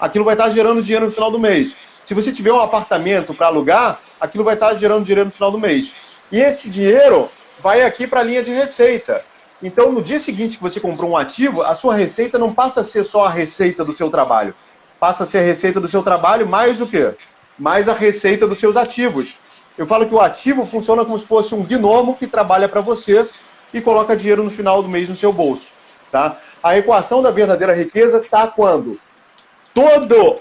aquilo vai estar gerando dinheiro no final do mês. Se você tiver um apartamento para alugar, aquilo vai estar gerando dinheiro no final do mês. E esse dinheiro vai aqui para a linha de receita. Então, no dia seguinte que você comprou um ativo, a sua receita não passa a ser só a receita do seu trabalho. Passa a ser a receita do seu trabalho mais o quê? Mais a receita dos seus ativos. Eu falo que o ativo funciona como se fosse um gnomo que trabalha para você e coloca dinheiro no final do mês no seu bolso. Tá? A equação da verdadeira riqueza está quando toda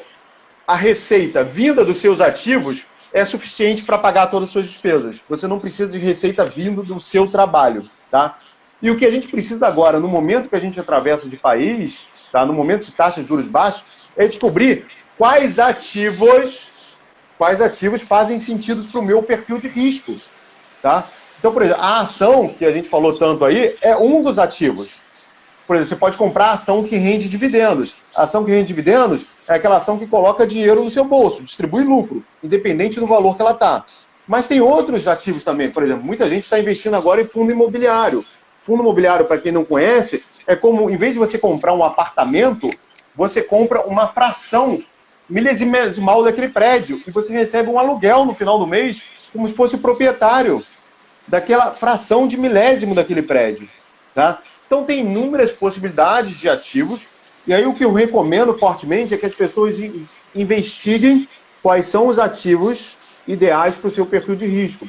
a receita vinda dos seus ativos é suficiente para pagar todas as suas despesas. Você não precisa de receita vindo do seu trabalho. Tá? E o que a gente precisa agora, no momento que a gente atravessa de país, tá? No momento de taxas de juros baixos, é descobrir quais ativos fazem sentido para o meu perfil de risco. Tá? Então, por exemplo, a ação que a gente falou tanto aí é um dos ativos. Por exemplo, você pode comprar ação que rende dividendos. A ação que rende dividendos é aquela ação que coloca dinheiro no seu bolso, distribui lucro, independente do valor que ela está. Mas tem outros ativos também. Por exemplo, muita gente está investindo agora em fundo imobiliário. Fundo imobiliário, para quem não conhece, é como, em vez de você comprar um apartamento, você compra uma fração milesimal daquele prédio e você recebe um aluguel no final do mês como se fosse o proprietário daquela fração de milésimo daquele prédio. Tá? Então tem inúmeras possibilidades de ativos, e aí o que eu recomendo fortemente é que as pessoas investiguem quais são os ativos ideais para o seu perfil de risco.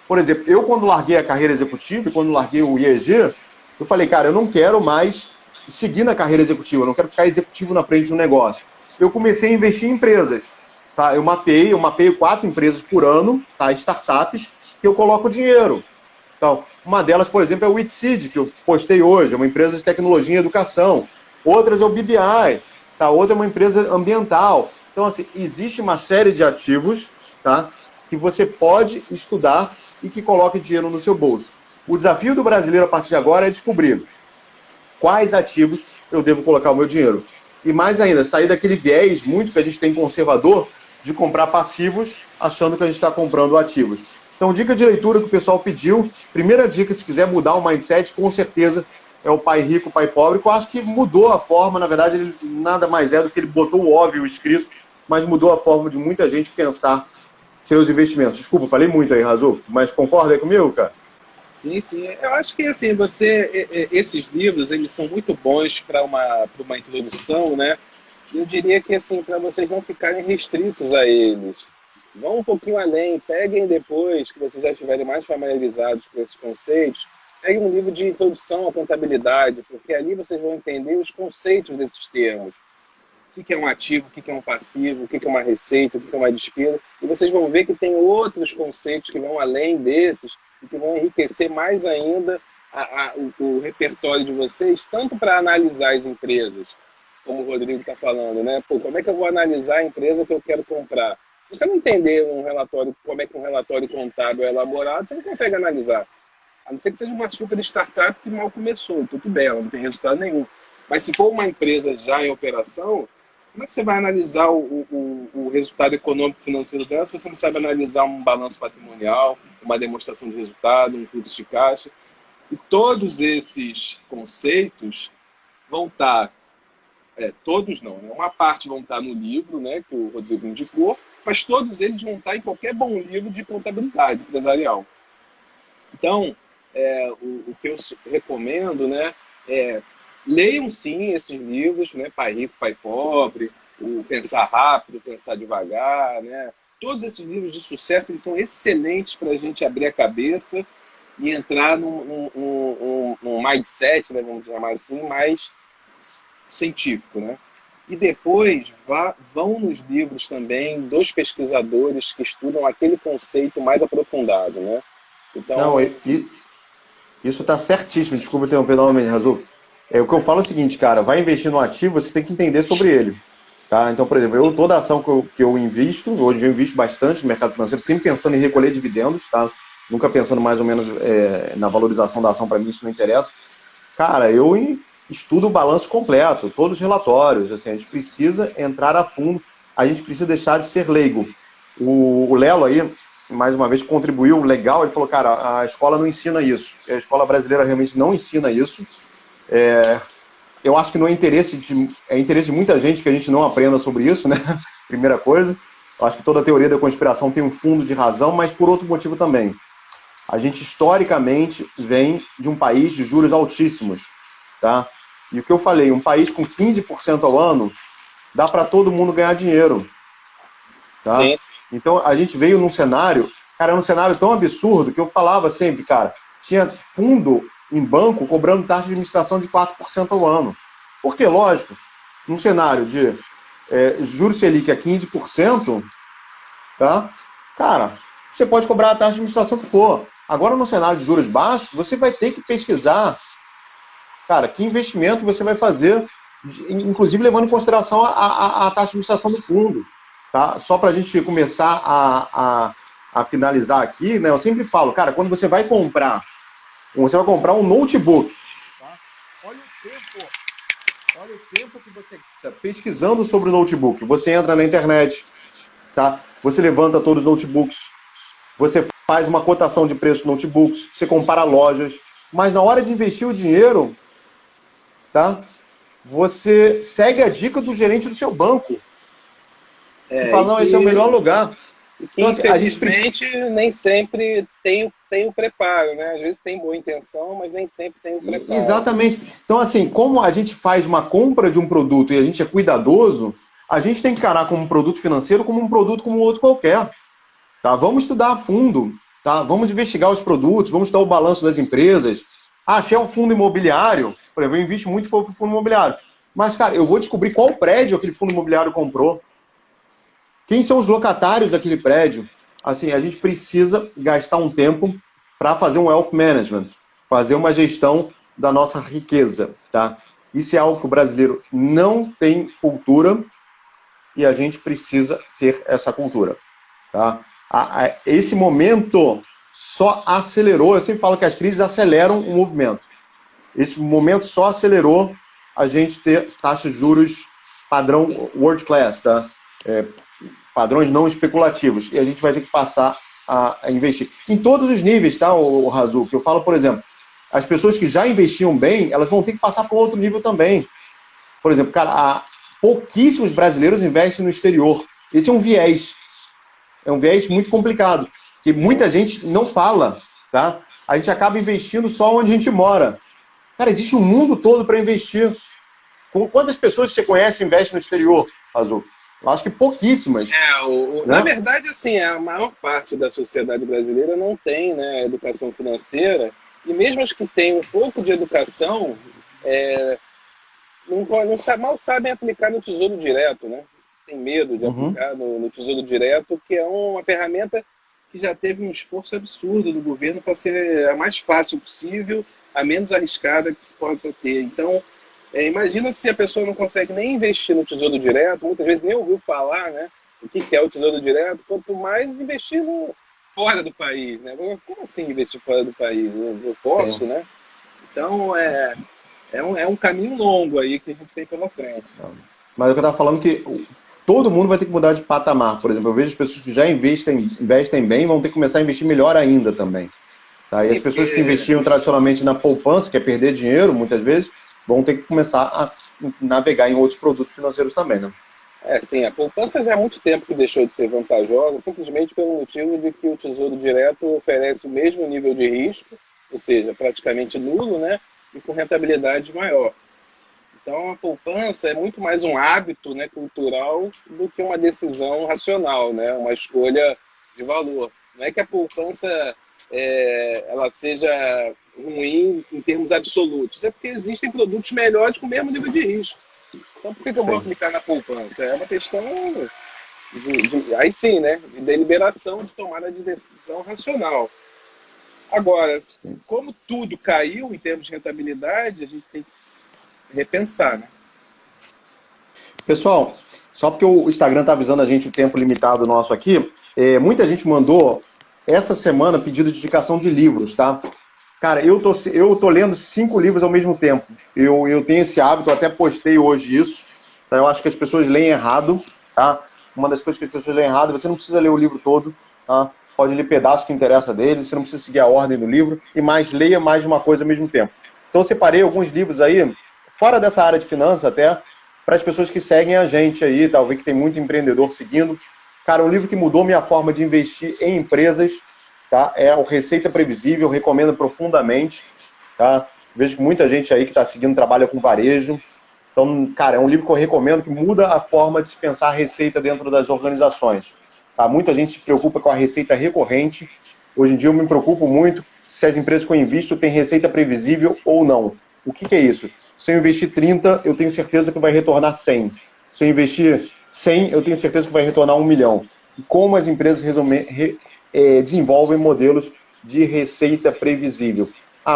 Por exemplo, eu quando larguei a carreira executiva, quando larguei o IEG, eu falei, cara, eu não quero mais seguir na carreira executiva, eu não quero ficar executivo na frente de um negócio. Eu comecei a investir em empresas. Tá? Eu mapeio 4 empresas por ano, tá? Startups, que eu coloco dinheiro. Então, uma delas, por exemplo, é o Witseed, que eu postei hoje, é uma empresa de tecnologia e educação. Outras é o BBI, tá? Outra é uma empresa ambiental. Então, assim, existe uma série de ativos, tá? Que você pode estudar e que coloque dinheiro no seu bolso. O desafio do brasileiro a partir de agora é descobrir quais ativos eu devo colocar o meu dinheiro. E mais ainda, sair daquele viés muito que a gente tem conservador de comprar passivos achando que a gente está comprando ativos. Então, dica de leitura que o pessoal pediu. Primeira dica, se quiser mudar o mindset, com certeza é o Pai Rico, Pai Pobre, que eu acho que mudou a forma, na verdade, ele nada mais é do que ele botou o óbvio escrito, mas mudou a forma de muita gente pensar seus investimentos. Desculpa, falei muito aí, Razu, mas concorda aí comigo, cara? Sim, sim. Eu acho que assim, esses livros, eles são muito bons para uma introdução, né? Eu diria que assim, para vocês não ficarem restritos a eles. Vão um pouquinho além, peguem depois que vocês já estiverem mais familiarizados com esses conceitos, peguem um livro de introdução à contabilidade, porque ali vocês vão entender os conceitos desses termos. O que é um ativo, o que é um passivo, o que é uma receita, o que é uma despesa. E vocês vão ver que tem outros conceitos que vão além desses e que vão enriquecer mais ainda o repertório de vocês, tanto para analisar as empresas, como o Rodrigo está falando, né? Pô, como é que eu vou analisar a empresa que eu quero comprar? Se você não entender um relatório, como é que um relatório contábil é elaborado, você não consegue analisar. A não ser que seja uma super startup que mal começou, tudo bem, ela não tem resultado nenhum. Mas se for uma empresa já em operação, como é que você vai analisar o resultado econômico financeiro dela se você não sabe analisar um balanço patrimonial, uma demonstração de resultado, um fluxo de caixa? E todos esses conceitos vão estar, todos não, né? Uma parte vão estar no livro, né, que o Rodrigo indicou, mas todos eles vão estar em qualquer bom livro de contabilidade empresarial. Então, o que eu recomendo, né, leiam sim esses livros, né, Pai Rico, Pai Pobre, o Pensar Rápido, Pensar Devagar, né? Todos esses livros de sucesso, eles são excelentes para a gente abrir a cabeça e entrar num mindset, né, vamos chamar assim, mais científico, né? E depois vão nos livros também dos pesquisadores que estudam aquele conceito mais aprofundado, né? Não, Então, isso está certíssimo. Desculpa interromper novamente, Razul. O que eu falo é o seguinte, cara, vai investir no ativo, você tem que entender sobre ele. Tá? Então, por exemplo, toda ação que eu invisto, hoje eu invisto bastante no mercado financeiro, sempre pensando em recolher dividendos, tá? Nunca pensando mais ou menos na valorização da ação, para mim isso não interessa. Cara, eu estudo o balanço completo, todos os relatórios, assim, a gente precisa entrar a fundo, a gente precisa deixar de ser leigo. O Lelo aí, mais uma vez, contribuiu legal, ele falou, cara, a escola não ensina isso, a escola brasileira realmente não ensina isso. Eu acho que não é interesse de muita gente que a gente não aprenda sobre isso, né? Primeira coisa. Eu acho que toda a teoria da conspiração tem um fundo de razão, mas por outro motivo também. A gente, historicamente, vem de um país de juros altíssimos, tá? E o que eu falei, um país com 15% ao ano, dá para todo mundo ganhar dinheiro, tá? sim, sim. Então, a gente veio num cenário, cara, num cenário tão absurdo que eu falava sempre, cara, tinha fundo em banco cobrando taxa de administração de 4% ao ano. Porque, lógico, num cenário de juros Selic a 15%, tá? Cara, você pode cobrar a taxa de administração que for. Agora, no cenário de juros baixos, você vai ter que pesquisar, cara, que investimento você vai fazer, inclusive levando em consideração a taxa de administração do fundo. Tá? Só para a gente começar a finalizar aqui, né, eu sempre falo, cara, quando você vai comprar um notebook, tá? Olha o tempo que você está pesquisando sobre o notebook. Você entra na internet, tá? Você levanta todos os notebooks, você faz uma cotação de preço de notebooks, você compara lojas, mas na hora de investir o dinheiro, tá? Você segue a dica do gerente do seu banco. E fala, não, esse é o melhor lugar. E que, então, assim, infelizmente, nem sempre tem o preparo, né? Às vezes tem boa intenção, mas nem sempre tem o preparo. Exatamente. Então, assim, como a gente faz uma compra de um produto e a gente é cuidadoso, a gente tem que encarar como um produto financeiro como um produto como outro qualquer. Tá? Vamos estudar a fundo, tá? Vamos investigar os produtos, vamos estudar o balanço das empresas. Ah, se é um fundo imobiliário, por exemplo, eu invisto muito em fundo imobiliário. Mas, cara, eu vou descobrir qual prédio aquele fundo imobiliário comprou. Quem são os locatários daquele prédio? Assim, a gente precisa gastar um tempo para fazer um wealth management, fazer uma gestão da nossa riqueza, tá? Isso é algo que o brasileiro não tem cultura e a gente precisa ter essa cultura, tá? Esse momento só acelerou, eu sempre falo que as crises aceleram o movimento. Esse momento só acelerou a gente ter taxas de juros padrão world class, tá? Padrões não especulativos, e a gente vai ter que passar a investir. Em todos os níveis, tá, o Razul? Que eu falo, por exemplo, as pessoas que já investiam bem, elas vão ter que passar para um outro nível também. Por exemplo, cara, pouquíssimos brasileiros investem no exterior. Esse é um viés. É um viés muito complicado, que muita gente não fala, tá? A gente acaba investindo só onde a gente mora. Cara, existe um mundo todo para investir. Quantas pessoas você conhece investem no exterior, Razul? Eu acho que pouquíssimas. Né? Na verdade, assim, a maior parte da sociedade brasileira não tem, né, educação financeira, e mesmo as que têm um pouco de educação, mal sabem aplicar no Tesouro Direto, né? Tem medo de aplicar no Tesouro Direto, que é uma ferramenta que já teve um esforço absurdo do governo para ser a mais fácil possível, a menos arriscada que se possa ter. Então, imagina se a pessoa não consegue nem investir no Tesouro Direto, muitas vezes nem ouviu falar, né, o que é o Tesouro Direto, quanto mais investir fora do país, né? Como assim investir fora do país? Eu posso, né? Então, é um caminho longo aí que a gente tem pela frente. Mas eu estava falando que todo mundo vai ter que mudar de patamar. Por exemplo, eu vejo as pessoas que já investem bem vão ter que começar a investir melhor ainda também. Tá? E as pessoas que investiam tradicionalmente na poupança, que é perder dinheiro, muitas vezes, vão ter que começar a navegar em outros produtos financeiros também, né? Sim, a poupança já há muito tempo que deixou de ser vantajosa, simplesmente pelo motivo de que o Tesouro Direto oferece o mesmo nível de risco, ou seja, praticamente nulo, né? E com rentabilidade maior. Então, a poupança é muito mais um hábito, né, cultural do que uma decisão racional, né, uma escolha de valor. Não é que a poupança ela seja ruim em termos absolutos, é porque existem produtos melhores com o mesmo nível de risco. Então, por que eu vou Sim. aplicar na poupança? É uma questão aí sim, né, de deliberação, de tomada de decisão racional. Agora, como tudo caiu em termos de rentabilidade, a gente tem que repensar, né? Pessoal, só porque o Instagram está avisando a gente o tempo limitado nosso aqui, muita gente mandou essa semana pedido de indicação de livros, tá? Cara, eu tô lendo 5 livros ao mesmo tempo. Eu tenho esse hábito, eu até postei hoje isso. Tá? Eu acho que as pessoas leem errado, tá? Uma das coisas que as pessoas leem errado, você não precisa ler o livro todo, tá? Pode ler pedaços que interessa deles, você não precisa seguir a ordem do livro, e mais leia mais de uma coisa ao mesmo tempo. Então eu separei alguns livros aí, fora dessa área de finanças até, para as pessoas que seguem a gente aí, talvez que tem muito empreendedor seguindo. Cara, um livro que mudou minha forma de investir em empresas, tá? É o Receita Previsível, recomendo profundamente, tá? Vejo que muita gente aí que está seguindo trabalha com varejo. Então, cara, é um livro que eu recomendo que muda a forma de se pensar a receita dentro das organizações. Tá? Muita gente se preocupa com a receita recorrente. Hoje em dia eu me preocupo muito se as empresas que eu invisto têm receita previsível ou não. O que é isso? Se eu investir 30, eu tenho certeza que vai retornar 100. Se eu investir 100, eu tenho certeza que vai retornar 1 milhão. E como as empresas desenvolvem modelos de receita previsível.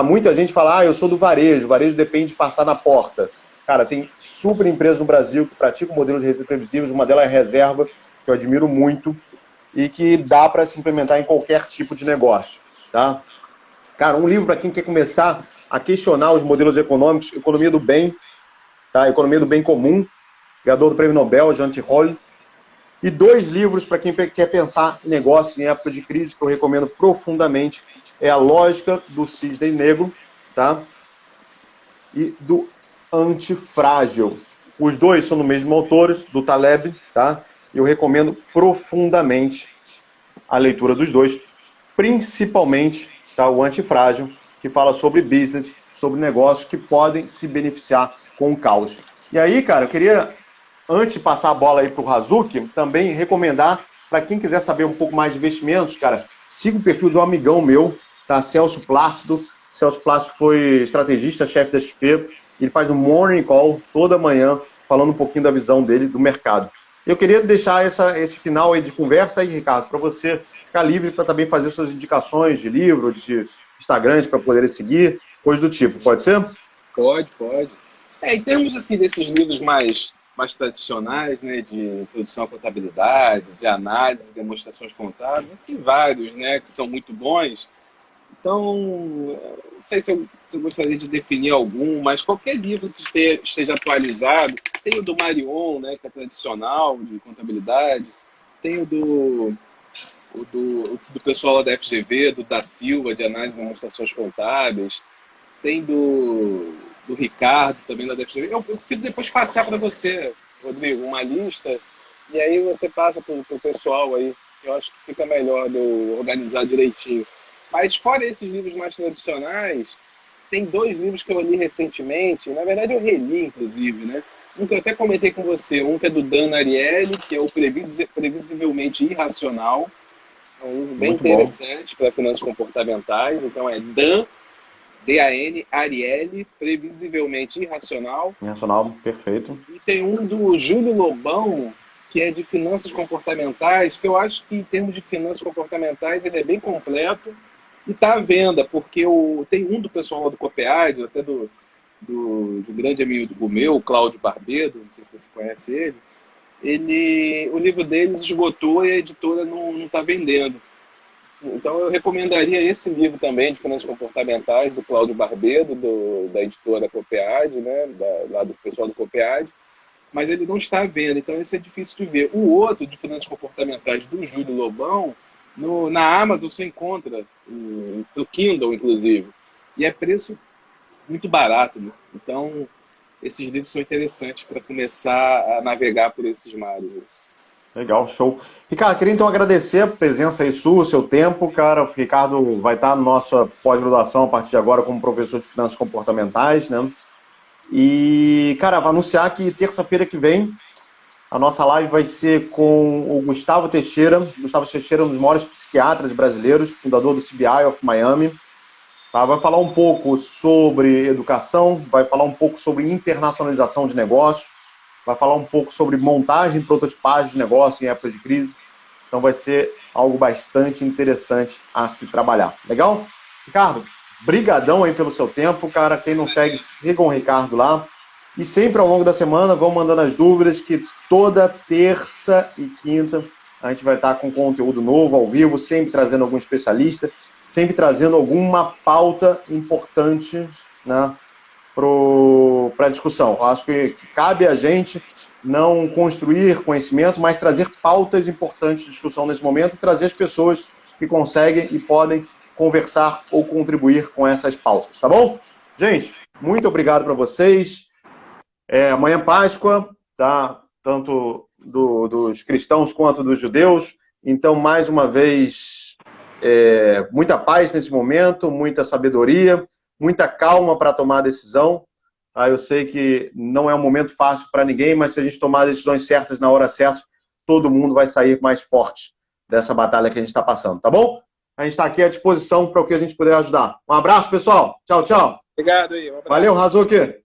Muita gente fala, eu sou do varejo, o varejo depende de passar na porta. Cara, tem super empresas no Brasil que praticam modelos de receita previsíveis, uma delas é Reserva, que eu admiro muito, e que dá para se implementar em qualquer tipo de negócio, tá? Cara, um livro para quem quer começar a questionar os modelos econômicos, Economia do Bem, tá? Economia do Bem Comum, ganhador do Prêmio Nobel, Jean Tirole. E 2 livros para quem quer pensar em negócio em época de crise, que eu recomendo profundamente, é A Lógica do Cisne Negro, tá? E do Antifrágil. Os dois são do mesmo autores, do Taleb, tá? Eu recomendo profundamente a leitura dos dois, principalmente, tá, o Antifrágil, que fala sobre business, sobre negócios que podem se beneficiar com o caos. E aí, cara, eu queria, antes de passar a bola aí para o Razuki, também recomendar para quem quiser saber um pouco mais de investimentos, cara, siga o perfil de um amigão meu, tá? Celso Plácido. Celso Plácido foi estrategista, chefe da XP. Ele faz um morning call toda manhã, falando um pouquinho da visão dele do mercado. Eu queria deixar esse final aí de conversa aí, Ricardo, para você ficar livre para também fazer suas indicações de livro, de Instagrams para poder seguir, coisa do tipo. Pode ser? Pode, pode. Em termos assim desses livros mais tradicionais, né, de introdução à contabilidade, de análise, demonstrações contábeis, tem vários, né, que são muito bons. Então, não sei se eu gostaria de definir algum, mas qualquer livro que esteja atualizado, tem o do Marion, né, que é tradicional de contabilidade, tem o do pessoal lá da FGV, do da Silva, de análise de demonstrações contábeis, tem do Ricardo também lá da FGV. Eu prefiro depois passar para você, Rodrigo, uma lista, e aí você passa para o pessoal aí. Eu acho que fica melhor de eu organizar direitinho. Mas fora esses livros mais tradicionais, tem 2 livros que eu li recentemente. Na verdade, eu reli, inclusive, né? Um que eu até comentei com você, um que é do Dan Ariely, que é o Previsivelmente Irracional. É um livro bem Muito bom. interessante para finanças comportamentais. Então é Dan, Ariely, Previsivelmente Irracional. Nacional, perfeito. E tem um do Júlio Lobão, que é de finanças comportamentais, que eu acho que em termos de finanças comportamentais ele é bem completo e está à venda, porque tem um do pessoal lá do Copead, até do grande amigo meu, o Cláudio Barbedo, não sei se você conhece o livro deles esgotou e a editora não está vendendo. Então eu recomendaria esse livro também, de finanças comportamentais, do Cláudio Barbedo, da editora Copead, né, lá do pessoal do Copead, mas ele não está à venda, então esse é difícil de ver. O outro, de finanças comportamentais, do Júlio Lobão, na Amazon você encontra, no Kindle, inclusive, e é preço muito barato, né? Então, esses livros são interessantes para começar a navegar por esses mares, né? Legal, show. Ricardo, queria então agradecer a presença aí sua, o seu tempo, cara. O Ricardo vai estar na nossa pós-graduação a partir de agora como professor de finanças comportamentais, né? E, cara, vou anunciar que terça-feira que vem a nossa live vai ser com o Gustavo Teixeira. Gustavo Teixeira é um dos maiores psiquiatras brasileiros, fundador do CBI of Miami. Tá? Vai falar um pouco sobre educação, vai falar um pouco sobre internacionalização de negócios, vai falar um pouco sobre montagem e prototipagem de negócio em época de crise. Então vai ser algo bastante interessante a se trabalhar. Legal? Ricardo, brigadão aí pelo seu tempo, cara. Quem não segue, sigam o Ricardo lá. E sempre ao longo da semana vão mandando as dúvidas, que toda terça e quinta a gente vai estar com conteúdo novo, ao vivo, sempre trazendo algum especialista, sempre trazendo alguma pauta importante, né, para a discussão. Eu acho que cabe a gente não construir conhecimento, mas trazer pautas importantes de discussão nesse momento e trazer as pessoas que conseguem e podem conversar ou contribuir com essas pautas, tá bom? Gente, muito obrigado para vocês. Amanhã é Páscoa, tá? Tanto dos cristãos quanto dos judeus. Então, mais uma vez, muita paz nesse momento, muita sabedoria, muita calma para tomar a decisão. Tá? Eu sei que não é um momento fácil para ninguém, mas se a gente tomar as decisões certas na hora certa, todo mundo vai sair mais forte dessa batalha que a gente está passando, tá bom? A gente está aqui à disposição para o que a gente puder ajudar. Um abraço, pessoal. Tchau, tchau. Obrigado aí. Um abraço. Valeu, Razuki.